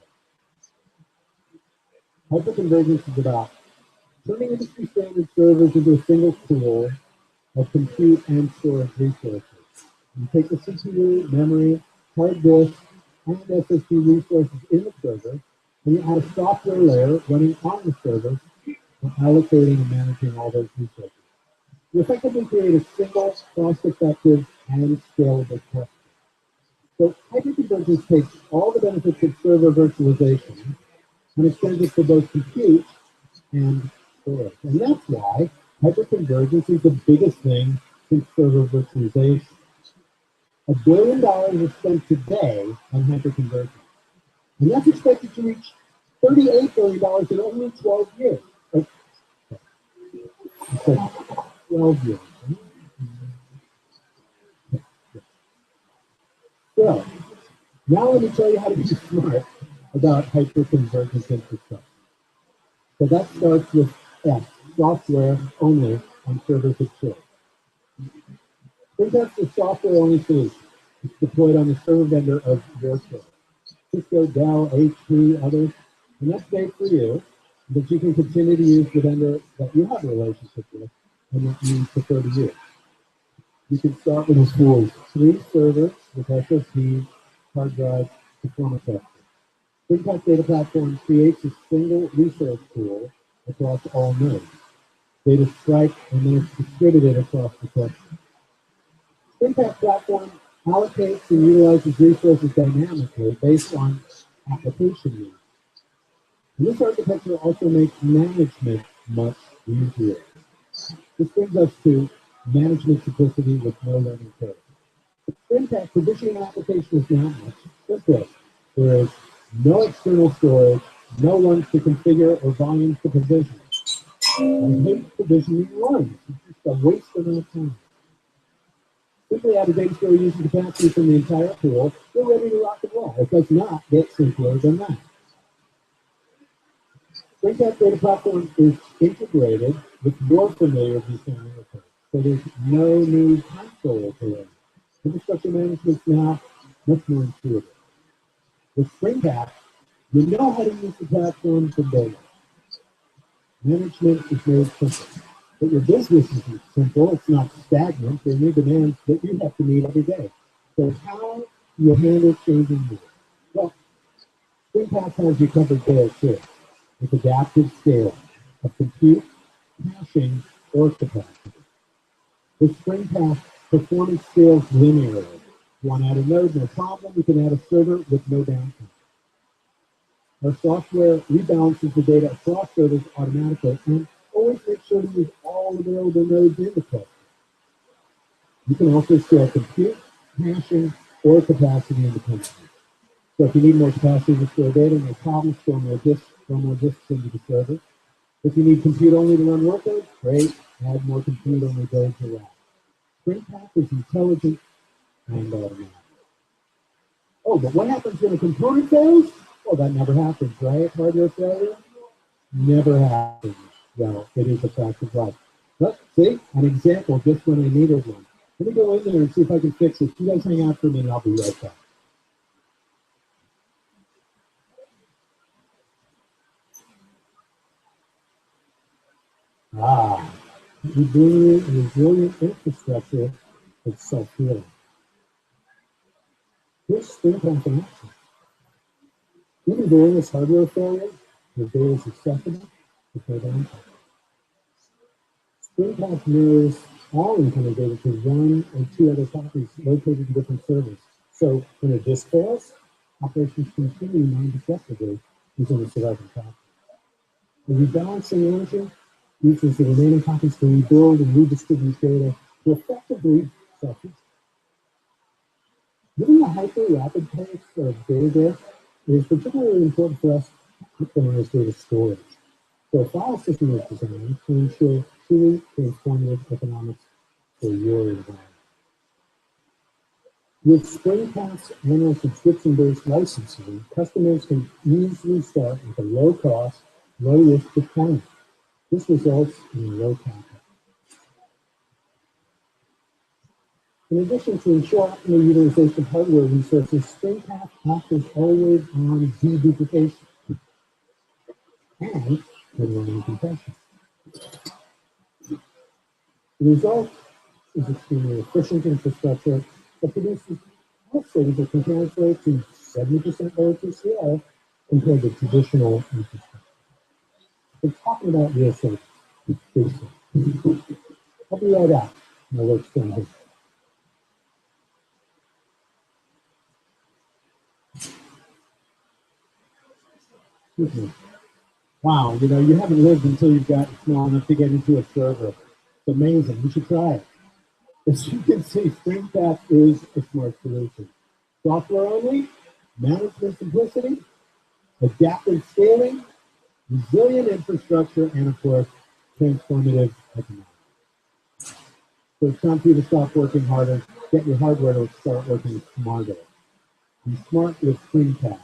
Hyperconvergence is about turning industry standard servers into a single pool of compute and storage resources. You take the CPU, memory, hard disk, and SSD resources in the server, and you add a software layer running on the server and allocating and managing all those resources. You effectively create a single, cost-effective, and scalable cluster. So hyperconvergence takes all the benefits of server virtualization and extends it to both compute and storage. And that's why hyperconvergence is the biggest thing since server virtualization. $1 billion is spent today on hyperconvergence. And that's expected to reach $38 billion in only 12 years. Oh, 12 years. So, now let me tell you how to be smart about hyperconvergence infrastructure. So that starts with S, software only on servers of choice. Springpath is a software-only solution. It's deployed on the server vendor of your choice. Cisco, Dell, HP, others. And that's made for you, that you can continue to use the vendor that you have a relationship with and that you prefer to use. You can start with as few as 3 servers with SSDs, hard drives, performance testing. Springpath Data Platform creates a single resource pool across all nodes. Data strike and then it's distributed across the cluster. Springpath Platform allocates and utilizes resources dynamically based on application needs. And this architecture also makes management much easier. This brings us to management simplicity with no learning curve. Springpath provisioning an application is now much simpler. There is no external storage, no ones to configure or volumes to provision. I hate provisioning runs. It's just a waste of my time. Simply add a data store using capacity from the entire pool, you're ready to rock and roll. It does not get simpler than that. Springpath Data Platform is integrated with your familiar vSAN interface, so there's no new console to learn. Infrastructure management is now much more intuitive. With Springpath, you know how to use the platform from day one. Management is made simple. But your business isn't simple, it's not stagnant. There are new demands that you have to meet every day. So how do you handle changing needs? Well, Springpath has you covered there too, with adaptive scaling of compute, caching, or capacity. With Springpath, performance scales linearly. If you want to add a node, no problem. You can add a server with no downtime. Our software rebalances the data across servers automatically and always make sure to use all available nodes in the cluster. You can also scale compute, caching, or capacity independently. So if you need more capacity to store data, no problem, store more disks into the server. If you need compute only to run workloads, great, add more compute only those around. Springpath is intelligent and automatic. Oh, but what happens when a component fails? Well, that never happens, right? Hardware failure? Never happens. Well, it is a fact of life. But see, an example just when I needed one. Let me go in there and see if I can fix it. You guys hang out for a minute, I'll be right back. Resilient infrastructure is self-healing. Here's Springpath in action. Even during this hardware failure, the data is accessible with no downtime. Springpath knows all incoming data to 1 or 2 other copies located in different servers. So when a disk fails, operations continue non-disruptively using the surviving copy. The rebalancing engine uses the remaining copies to rebuild and redistribute data to effectively self-restore. Given the hyper-rapid pace of data disk, it is particularly important for us to optimize data storage. So a file system is designed to ensure truly transformative economics for your environment. With Springpath's annual subscription-based licensing, customers can easily start with a low-cost, low-risk deployment. This results in a low capital. In addition to ensure optimal utilization of hardware resources, Springpath offers always-on deduplication and mid-learning compression. The result is extremely efficient infrastructure that produces cost savings that can translate to 70% lower TCO compared to traditional infrastructure. We're talking about real savings. I'll be right out. My work's done here. Excuse me. Wow, you know, you haven't lived until you've gotten small enough to get into a server. It's amazing. You should try it. As you can see, Springpath is a smart solution. Software only, management simplicity, adaptive scaling, resilient infrastructure, and of course, transformative economics. So it's time for you to stop working harder, get your hardware to start working smarter. Be smart with Springpath.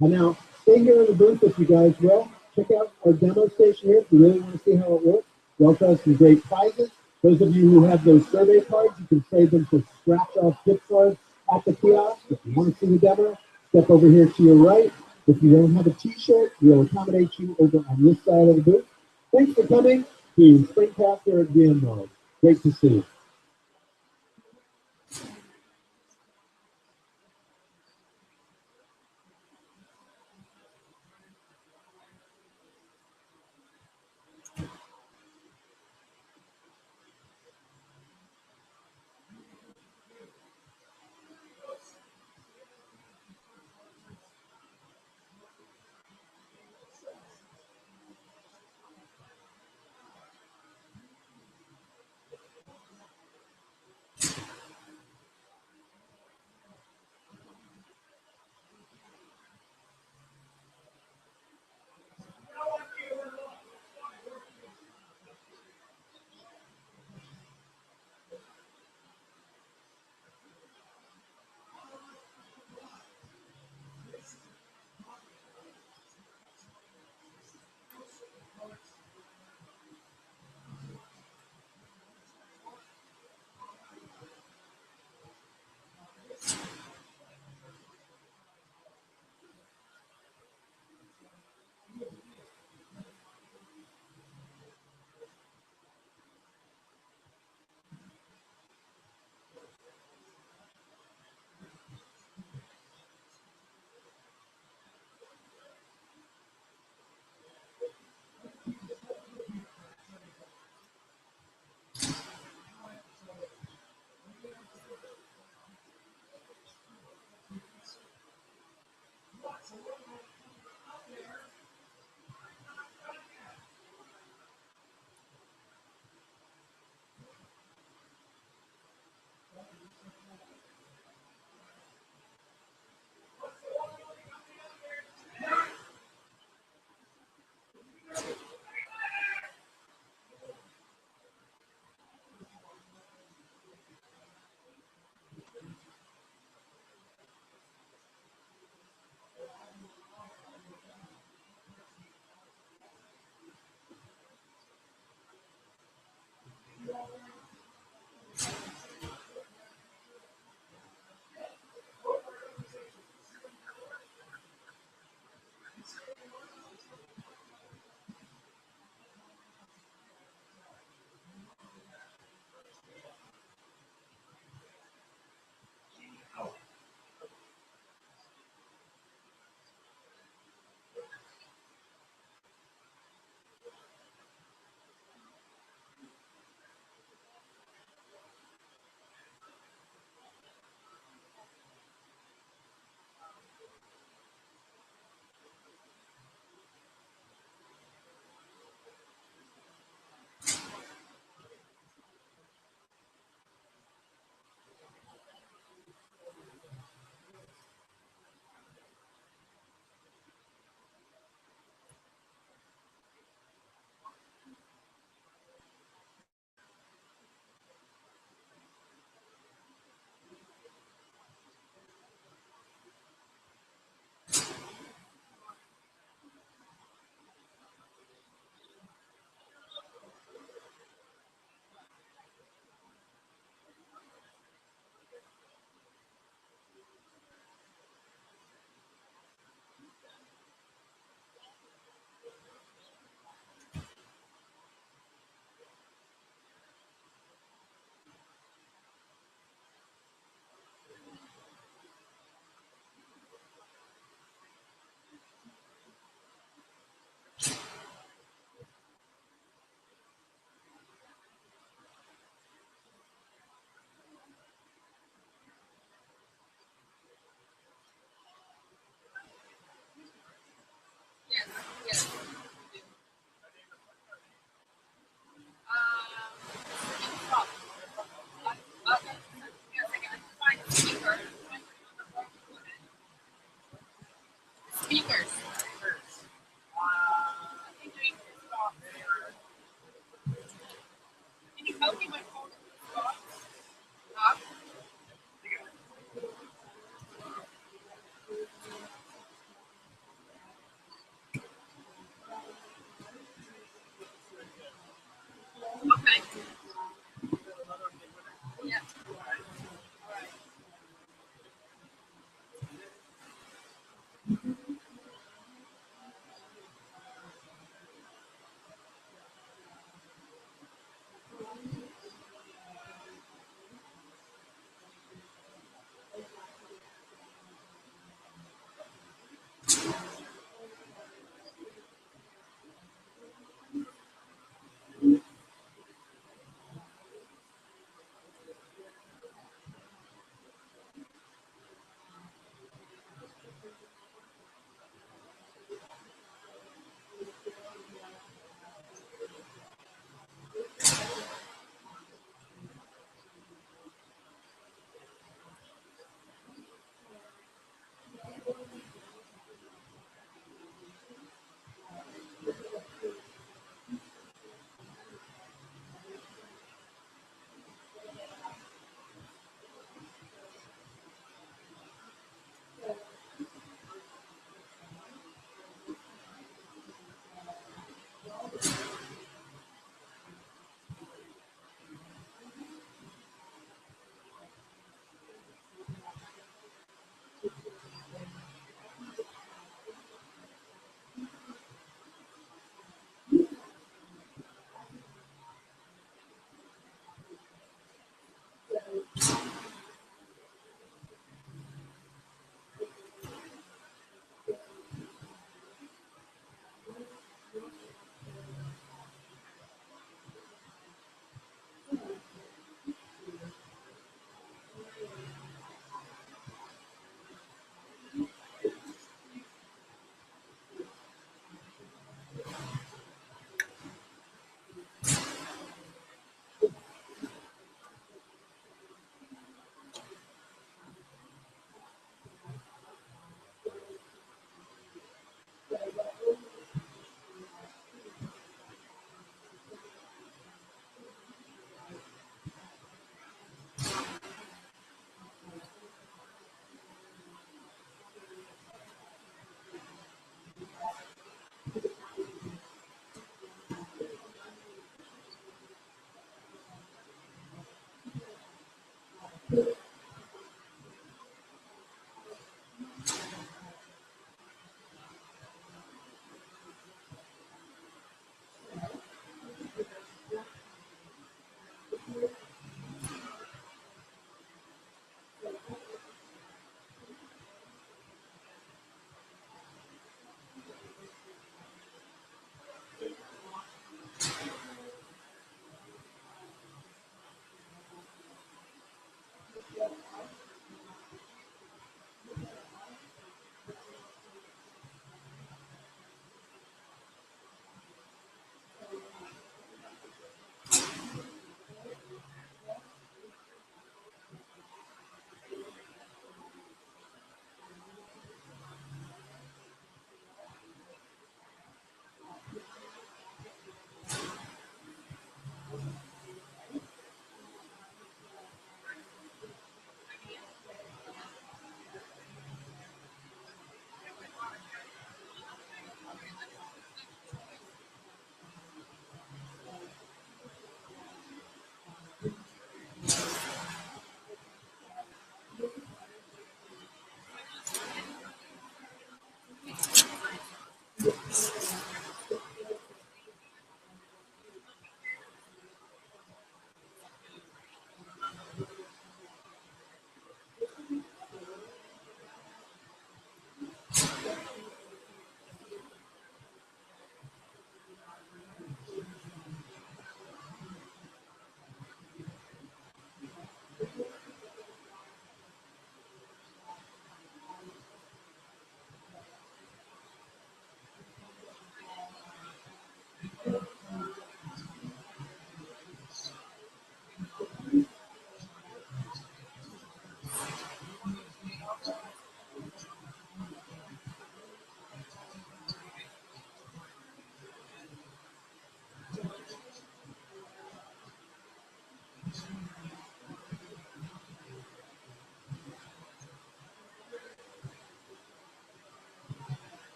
And now, stay here in the booth if you guys will. Check out our demo station here if you really want to see how it works. We also have some great prizes. Those of you who have those survey cards, you can trade them for scratch-off gift cards at the kiosk. If you want to see the demo, step over here to your right. If you don't have a t-shirt, we'll accommodate you over on this side of the booth. Thanks for coming to Springpath here at VMworld. Great to see you. speakers. Can you help me with phone? Okay. Yeah.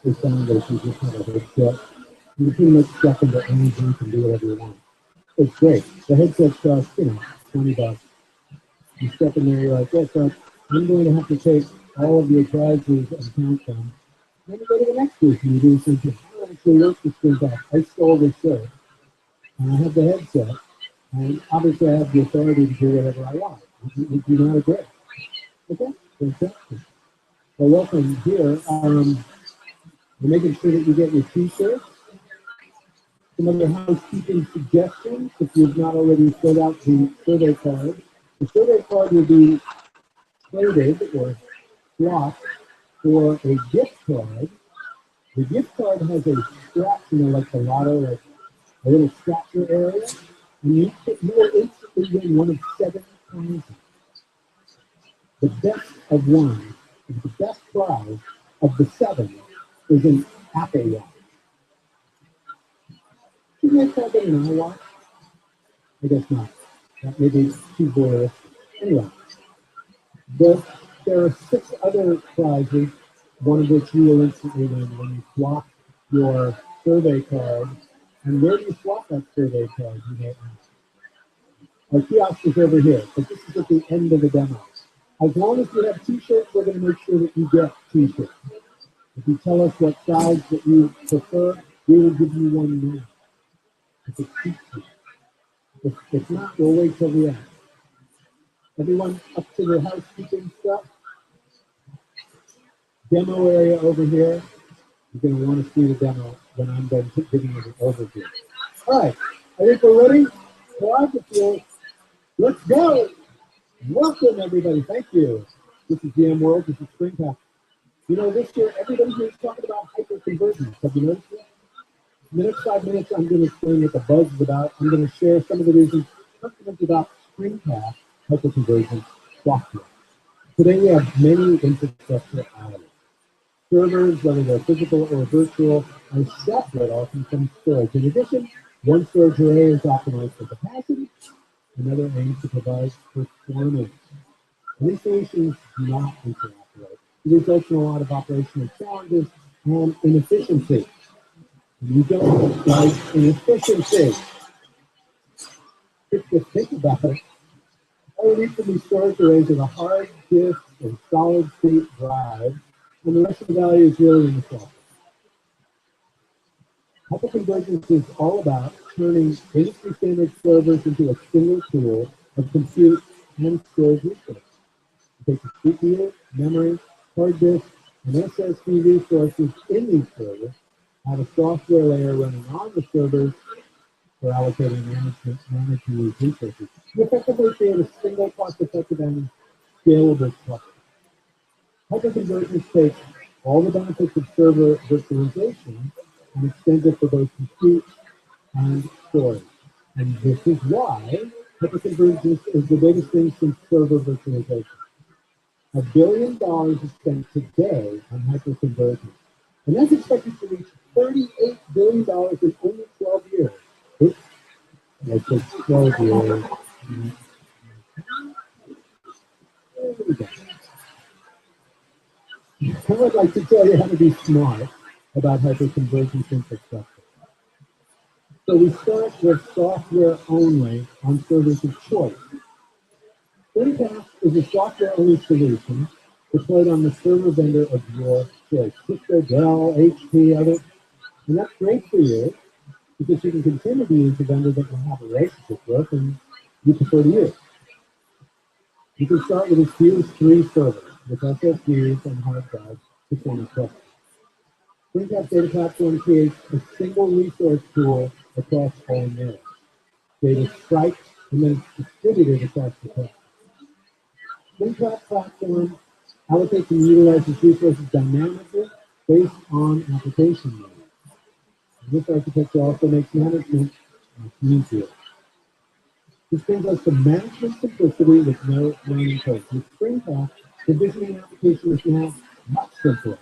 we found that if you just have a headset, you can pretty much step into any group and do whatever you want. It's great. The headset costs, $20. You step in there, you're like, yes, I'm going to have to take all of your prizes and count them. Then you go to the next group and you do something. I actually work this thing back. I stole this shirt, and I have the headset, and obviously I have the authority to do whatever I want. Would you not agree? Okay, fantastic. Well, welcome here. We're making sure that you get your t-shirts. Some other housekeeping suggestions, if you've not already filled out the survey card. The survey card will be traded or swapped for a gift card. The gift card has a scratch, like the lotto, like a little scratcher area, and you will instantly win one of 7 prizes. The best of one, the best prize of the 7 is an Apple Watch. Should you make that an Apple Watch? I guess not. That may be too boring. Anyway, there are 6 other prizes, one of which you will instantly win when you swap your survey card. And where do you swap that survey card? You may ask. Our kiosk is over here, but this is at the end of the demo. As long as you have t-shirts, we're going to make sure that you get t-shirts. If you tell us what size that you prefer, we will give you one now. If it's cheap. If not, we'll wait till the end. Everyone up to the housekeeping stuff? Demo area over here. You're going to want to see the demo when I'm done giving you the overview. All right, I think we're ready. Quad with you. Let's go. Welcome, everybody. Thank you. This is VMworld. This is Springpath. This year, everybody here is talking about hyperconvergence. Have you noticed that? In the next 5 minutes, I'm going to explain what the buzz is about. I'm going to share some of the reasons customers adopt Springpath hyperconvergence software. Today, we have many infrastructure items. Servers, whether they're physical or virtual, are separate often from storage. In addition, one storage array is optimized for capacity, another aims to provide performance. These solutions do not interoperate. It results in a lot of operational challenges and inefficiency. You don't like inefficiency. Just think about it. All we need from these storage arrays are the hard disk and solid state drive, and the rest of the value is really in the software. Hyperconvergence is all about turning industry standard servers into a single tool of compute and storage resources. You take the CPU, memory, hard disk, and SSD resources in these servers, have a software layer running on the servers for allocating managing these resources. You effectively create a single cost-effective and scalable cluster. Hyperconvergence takes all the benefits of server virtualization and extends it for both compute and storage. And this is why hyperconvergence is the biggest thing since server virtualization. $1 billion is spent today on hyperconvergence. And that's expected to reach $38 billion in only 12 years. Oops. I said 12 years. There we go. I would like to tell you how to be smart about hyperconvergence infrastructure. So we start with software only on servers of choice. Springpath is a software-only solution deployed on the server vendor of your choice. Cisco, Dell, HP, others. And that's great for you because you can continue to use the vendor that you have a relationship with and you prefer to use. You can start with as few as 3 servers with SSDs and hard drives to form a cluster. Springpath Data Platform creates a single resource pool across all nodes. Data strikes and then it's distributed across the cluster. Springpath Platform allocates and utilizes resources dynamically based on application needs. This architecture also makes management easier. This brings us to management simplicity with no learning curve. With Springpath, provisioning application is now much simpler.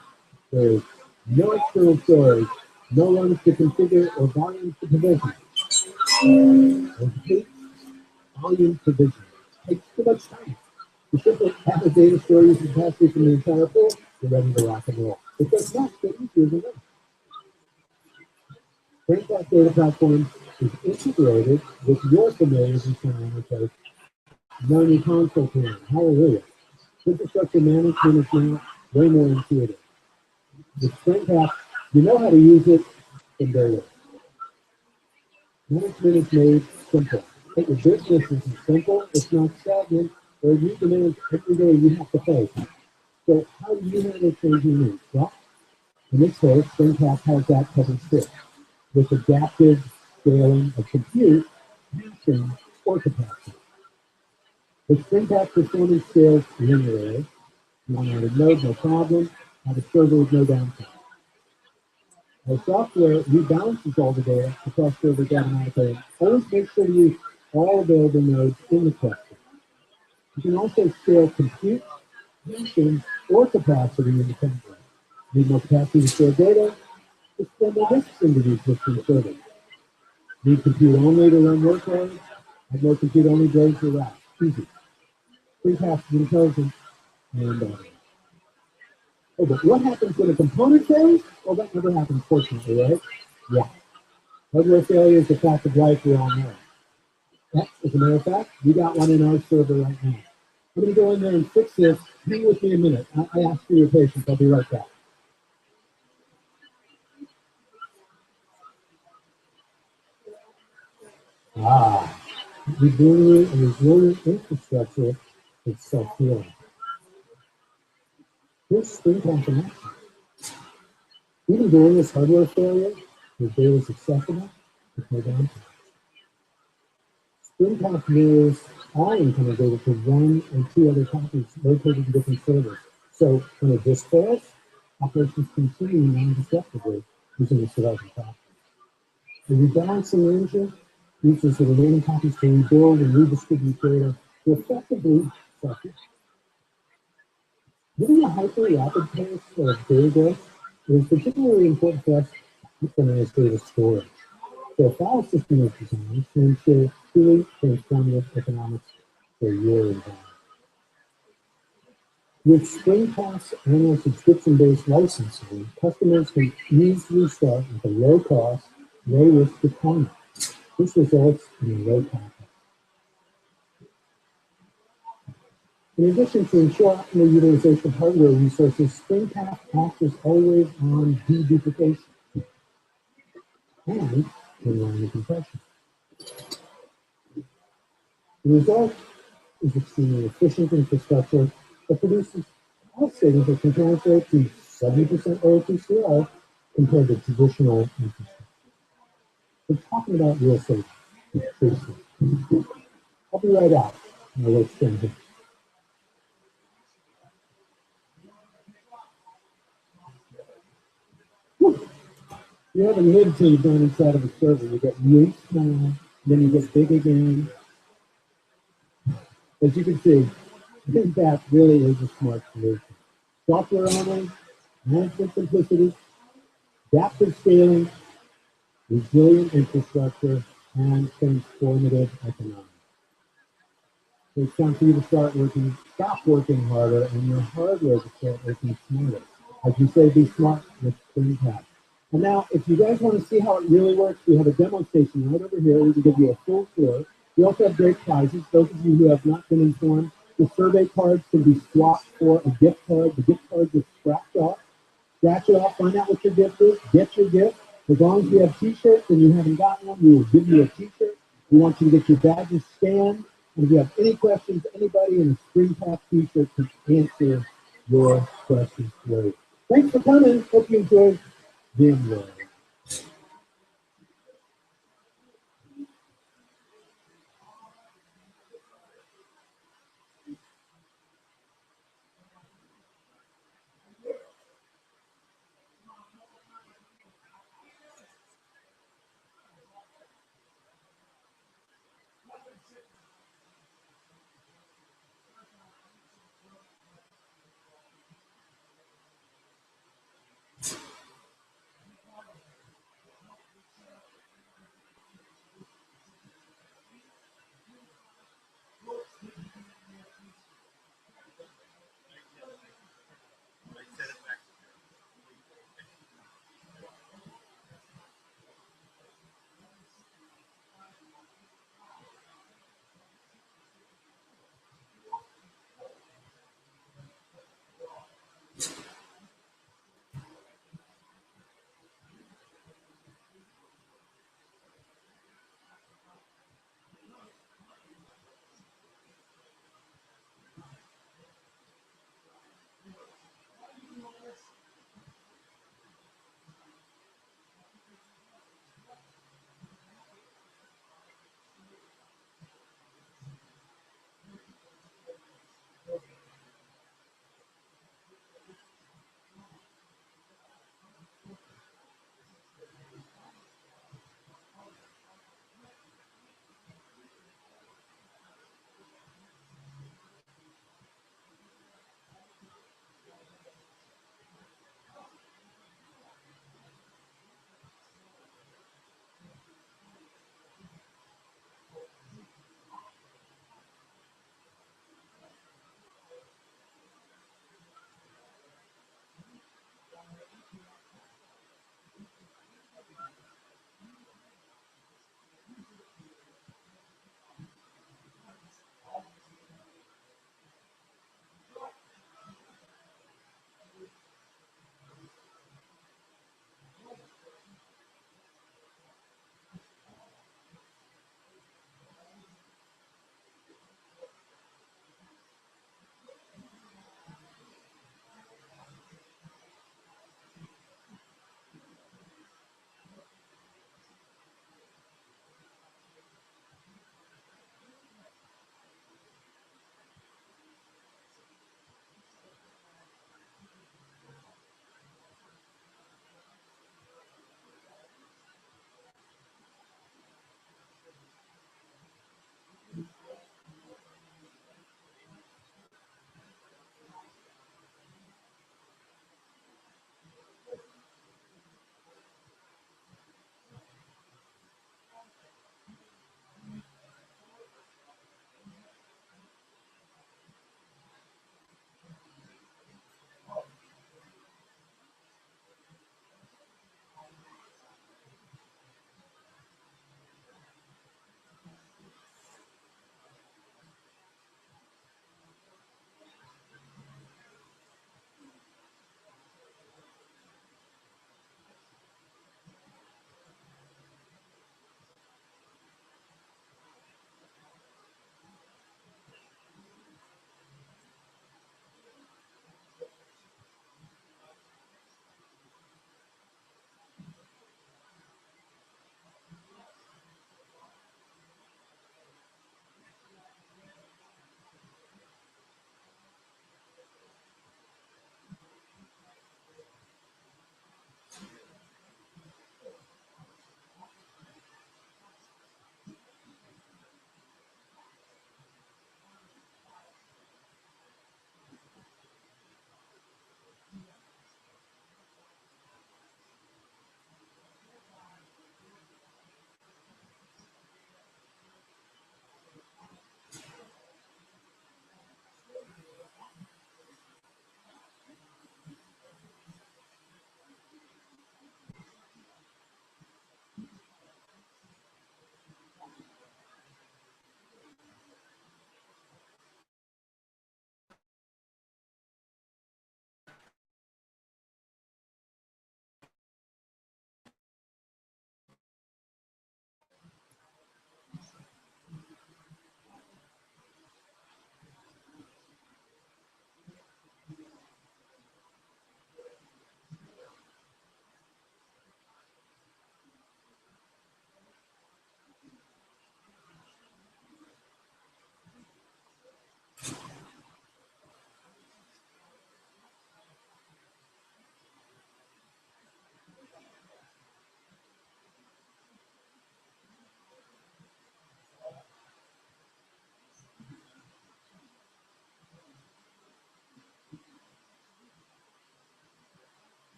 There is no external storage, no runs to configure or volumes to provision. Volume provision takes too much time. You simply have a data store using capacity from the entire pool, you're ready to rock and roll. It does not get easier than that. Springpath data platform is integrated with your familiar vCenter interface, known as console panel. Hallelujah. Infrastructure management is now way more intuitive. With Springpath, you know how to use it in data. Management is made simple. But your business isn't simple, it's not stagnant, or new demands every day you have to face. So how do you handle changing needs? Well, in this case, Springpath has that covered too, with adaptive scaling of compute, passing, or capacity. With Springpath performance scales linearly, one added node, no problem, have a server with no downtime. Our software rebalances all the data across servers automatically. Always make sure to use all available nodes in the cluster. You can also scale compute, passing, or capacity independently. Need more capacity to store data? Just send more disks into the existing server. Need compute only to run workloads? Have more compute only blades for that. Easy. Springpath is intelligent and oh, but what happens when a component fails? Well, that never happens, fortunately, right? Yeah. Hardware failure is a fact of life, we all know. Yeah, as a matter of fact, we got one in our server right now. I'm going to go in there and fix this. Hang with me a minute. I ask for your patience. I'll be right back. Resilient and resilient infrastructure is self-healing. Here's Springpath in action. Even during this hardware failure, your data is accessible with no downtime. Springpath mirrors all incoming data to one or two other copies located in different servers. So when a disk fails, operations continue non-disruptively using the surviving copy. The rebalancing engine uses the remaining copies to rebuild and redistribute data to effectively self-heal. Given the hyper-rapid pace of data growth, it is particularly important for us to synchronize data storage. So a file system is designed to ensure truly transformative economics for your environment. With Springpath's annual subscription-based licensing, customers can easily start with a low-cost, low-risk deployment. This results in a low capex. In addition to ensure optimal utilization of hardware resources, Springpath offers always-on deduplication and inline compression. The result is extremely efficient infrastructure that produces cost savings that can translate to 70% lower TCO compared to traditional infrastructure. We're talking about real savings. I'll be right out. I'll extend here. You have a lid till you've gone inside of a server. You get really small, then you get big again. As you can see, that really is a smart solution. Software only, management simplicity, adaptive scaling, resilient infrastructure, and transformative economics. So it's time for you to stop working harder, and your hardware to start working smarter. As you say, be smart with Springpath. And now, if you guys want to see how it really works, we have a demo station right over here. We can give you a full tour. We also have great prizes. Those of you who have not been informed, the survey cards can be swapped for a gift card. The gift card gets scratched off. Scratch it off, find out what your gift is, get your gift. As long as you have t-shirts and you haven't gotten one, we will give you a t-shirt. We want you to get your badges scanned. And if you have any questions, anybody in a Springpath t-shirt can answer your questions for you. Thanks for coming. Hope you enjoyed VMworld.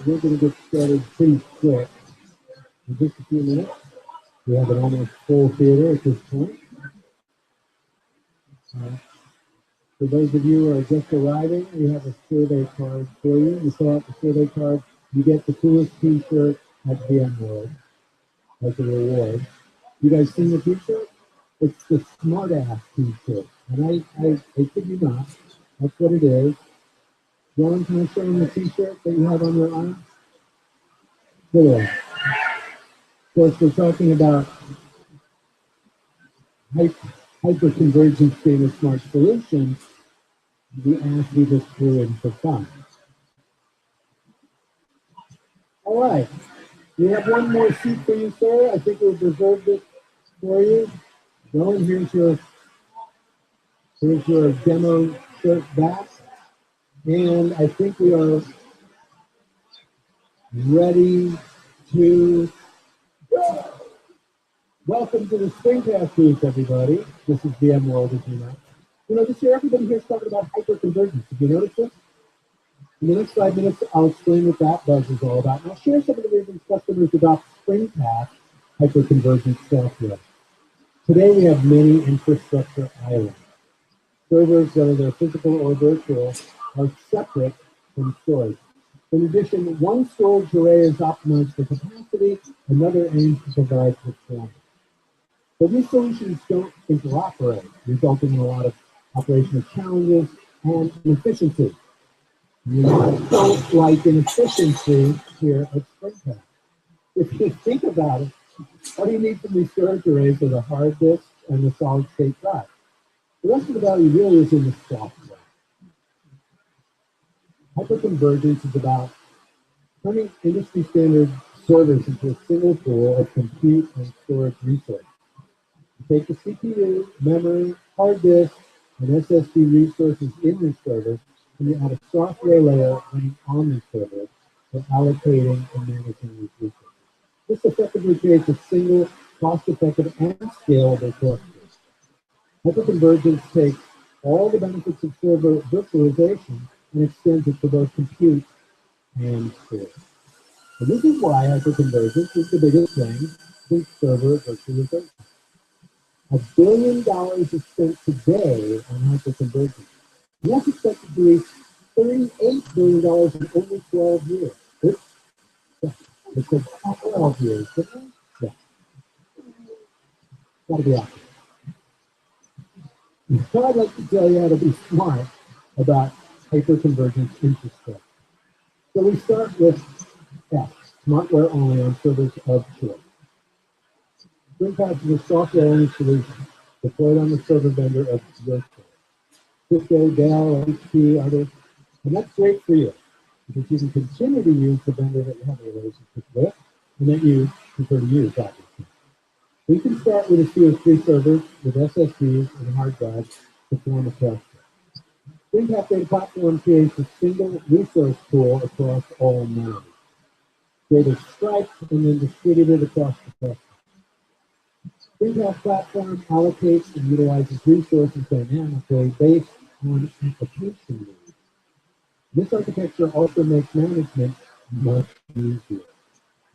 We're going to get started pretty quick in just a few minutes. We have an almost full theater at this point. For those of you who are just arriving, we have a survey card for you. You fill out the survey card, you get the coolest t-shirt at VMworld as a reward. You guys seen the t-shirt? It's the smart ass t-shirt. And I kid you not, that's what it is. John, can I show them the t-shirt that you have on your arm? Look at that. Of course, we're talking about hyperconvergence being a smart solution. The ass we just threw in for fun. All right. We have one more seat for you, sir. I think we've reserved it for you. John, here's your demo shirt back. And I think we are ready to go. Welcome to the Springpath booth, everybody. This is VMworld, as you know. You know, this year everybody here is talking about hyperconvergence. Did you notice this? In the next 5 minutes, I'll explain what that buzz is all about. And I'll share some of the reasons customers adopt Springpath hyperconvergence software. Today, we have many infrastructure islands. Servers, whether they're physical or virtual, are separate from storage. In addition, one storage array is optimized for capacity, another aims to provide performance. So these solutions don't interoperate, resulting in a lot of operational challenges and inefficiency. You don't like inefficiency here at Springpath. If you think about it, what do you need from these storage arrays are the hard disk and the solid state drive. The rest of the value really is in the software. Hyperconvergence is about turning industry standard servers into a single pool of compute and storage resources. You take the CPU, memory, hard disk, and SSD resources in your server, and you add a software layer running on the server for allocating and managing these resources. This effectively creates a single, cost-effective, and scalable cluster. Hyperconvergence takes all the benefits of server virtualization and extends it to both compute and storage. And this is why hyperconvergence is the biggest thing since server virtualization. $1 billion is spent today on hyperconvergence. And that's expected to reach $38 billion in only 12 years. It's 12 years, isn't it? Yeah. Gotta be accurate. So I'd like to tell you how to be smart about hyperconvergence infrastructure. So we start with F, smartware only on servers of choice. Springpath is a software only solution. deployed on the server vendor of your choice. Cisco, Dell, HP, others. And that's great for you, because you can continue to use the vendor that you have a relationship with, and that you prefer to use, obviously. We can start with a few of 3 servers with SSDs and hard drives to form a cluster. Springpath Data Platform creates a single resource pool across all nodes. Data striped and then distributed across the cluster. Springpath Platform allocates and utilizes resources dynamically based on application needs. This architecture also makes management much easier.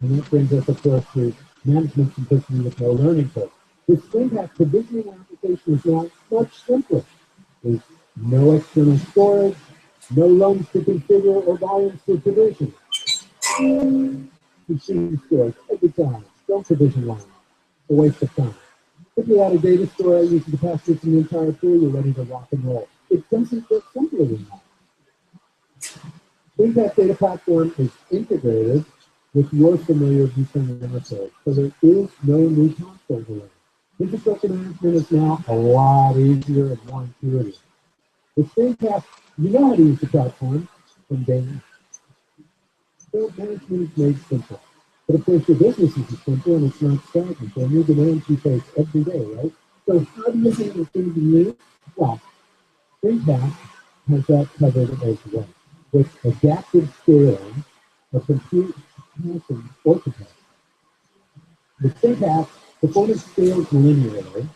And that brings us, of course, to management simplicity with no learning curve. With Springpath, provisioning application is now much simpler. There's no external storage, no loans to configure or volumes to provision. Machine stores every time. Don't provision lines. It's a waste of time. If you add a data store using capacity from the entire pool, you're ready to rock and roll. It doesn't get simpler than that. Springpath Data Platform is integrated with your familiar vCenter interface, so there is no new console delay. Infrastructure management is now a lot easier and more intuitive. With Springpath, you know how to use the platform from day one. So management is made simple. But of course, your business is simple and it's not stagnant. There are new demands you face every day, right? So how do you handle things you need? Well, Springpath has that covered as well, with adaptive scaling of compute passing architecture. With Springpath, performance scales linearly.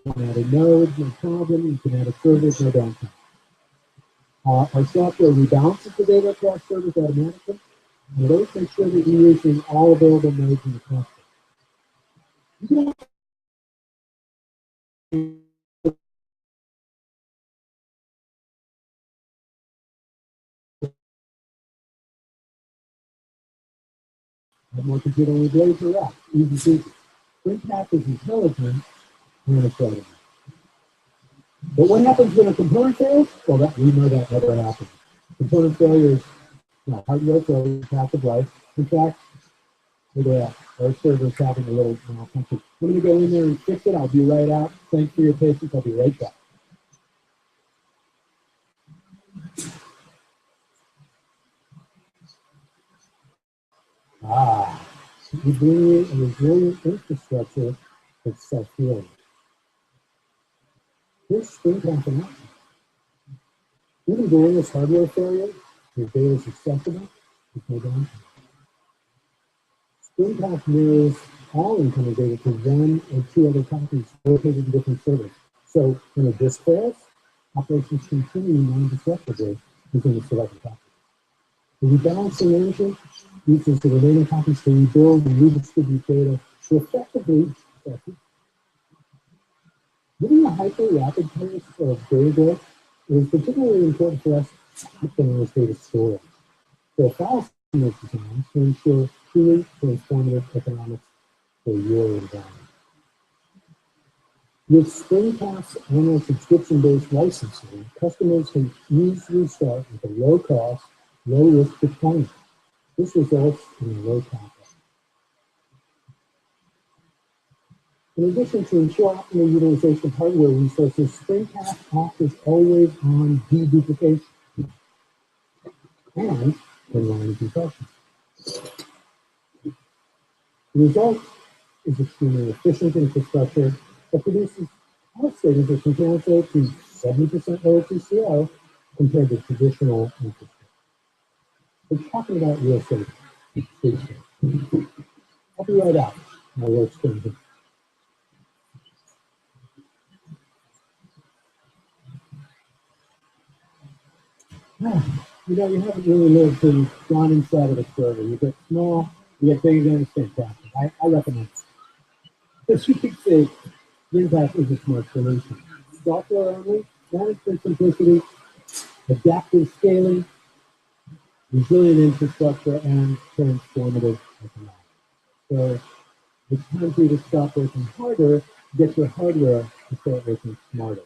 You can add a node, no problem. You can add a service, no downtime. Our software rebalances the data across servers automatically, and it always makes sure that you're using all available nodes in the cluster. You can also have more compute on the blades or rack. Easy peasy. Springpath is intelligent and incredible. But what happens when a component fails? Well, we know that never happens. Component failure is hardware failure, path of life. In fact, our server's having a little malfunction. I'm going to go in there and fix it. I'll be right out. Thanks for your patience. I'll be right back. We bring a resilient infrastructure that's self-healing. Here's Springpath in action. Even during this hardware failure, your data is accessible with no downtime. Springpath mirrors all incoming data to 1 or 2 other copies located in different servers. So when a disk fails, operations continue non-disruptively within the selected copy. The rebalancing engine uses the remaining copies to rebuild and redistribute data to effectively copy. Given the hyper-rapid pace of data growth, it is particularly important for us to optimize data storage. So file system is designed to ensure truly transformative economics for your environment. With Springpath's annual subscription-based licensing, customers can easily start with a low-cost, low-risk deployment. This results in a low capital. In addition to ensure optimal utilization of hardware resources, Springpath offers always-on deduplication and inline compression. The result is extremely efficient infrastructure that produces cost savings that can translate to 70% lower TCO compared to traditional infrastructure. We're talking about real savings. I'll be right out. My work's going to you haven't really lived till you've gone inside of a server. You get small, you get bigger than a fantastic. I recommend it. As you can see, Springpath is a smart solution. Software only, management simplicity, adaptive scaling, resilient infrastructure, and transformative economics. So it's time for you to stop working harder, get your hardware to start working smarter.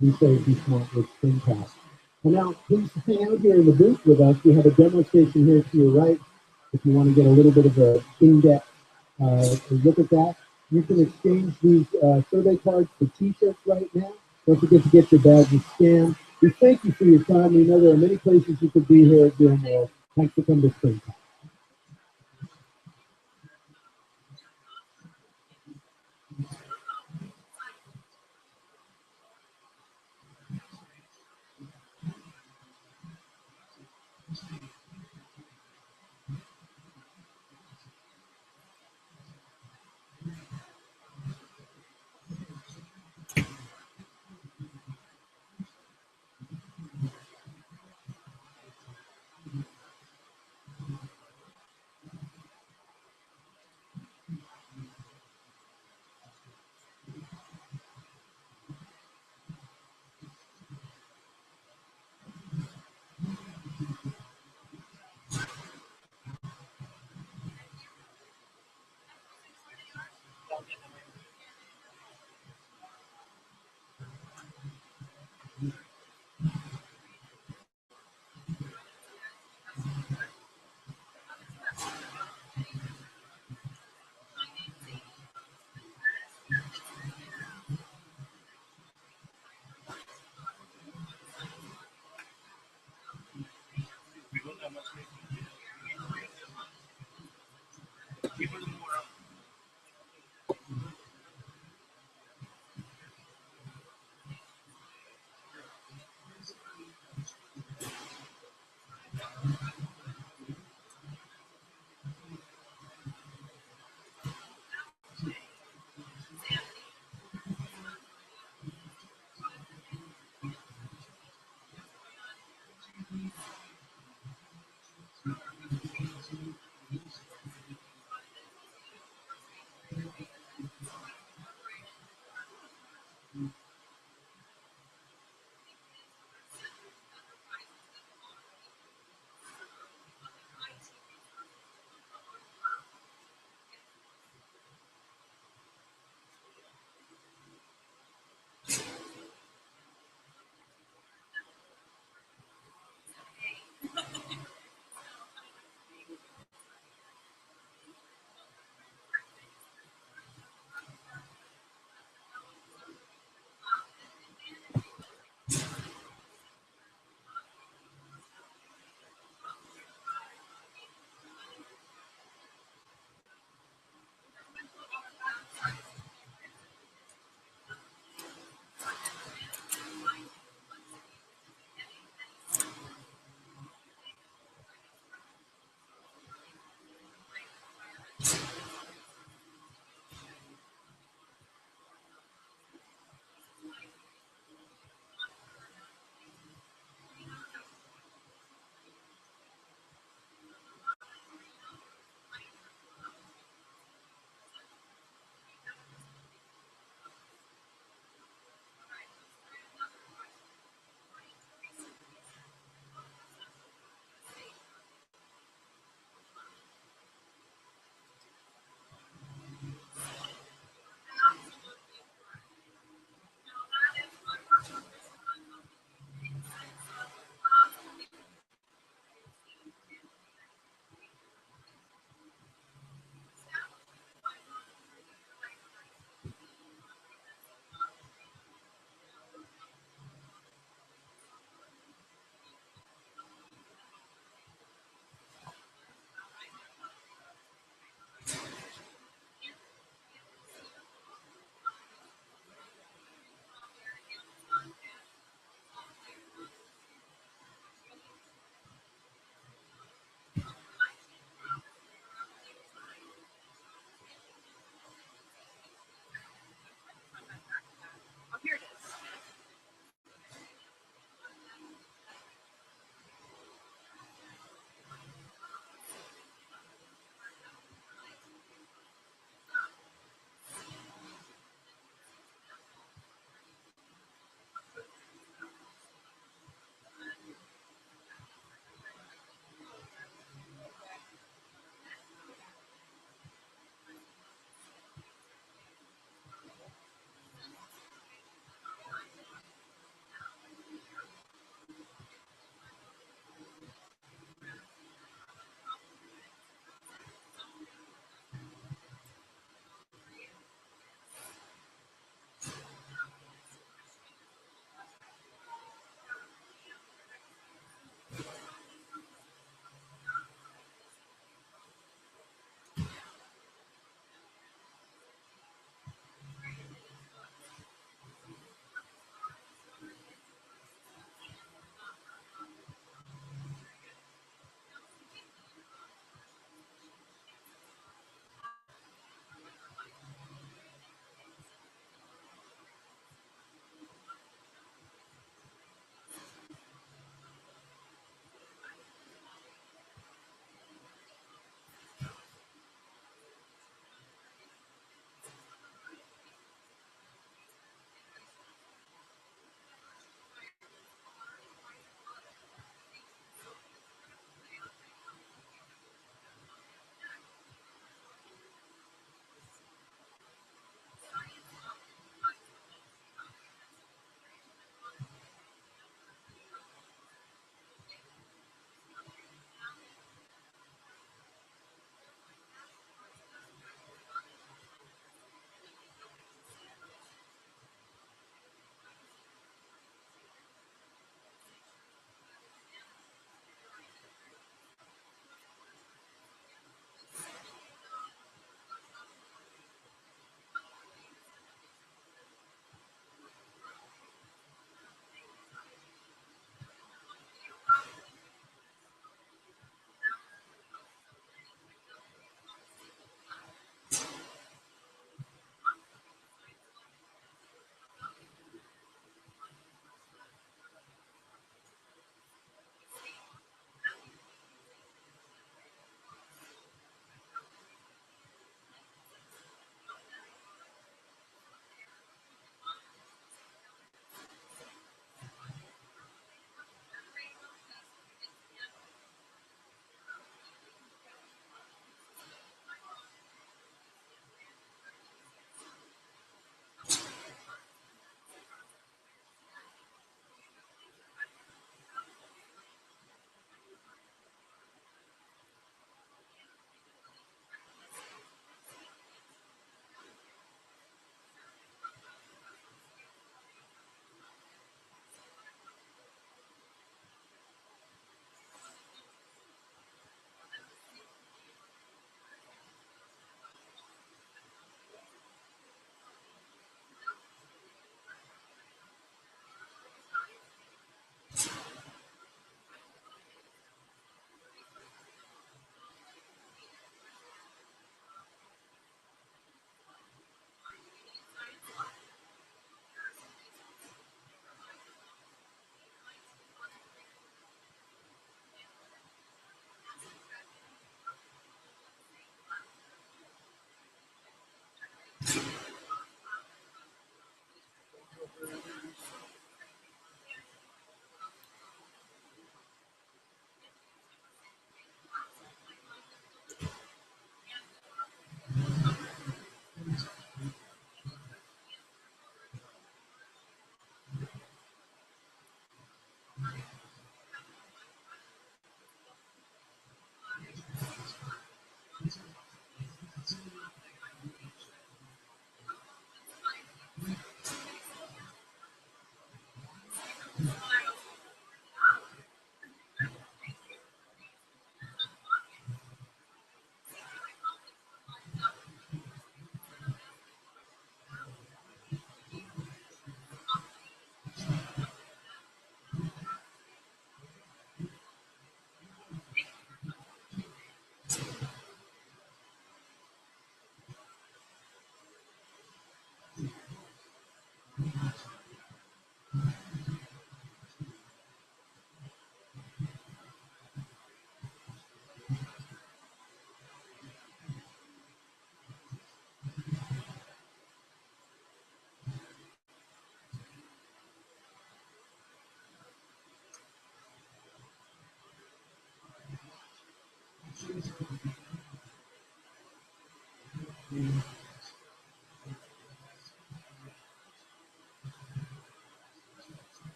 We say be smart with Springpath. And now, please hang out here in the booth with us. We have a demo station here to your right. If you want to get a little bit of an in-depth look at that, You can exchange these survey cards for t-shirts right now. Don't forget to get your badges scanned. We thank you for your time. We know there are many places you could be here at VMworld. Thanks for coming to Springpath.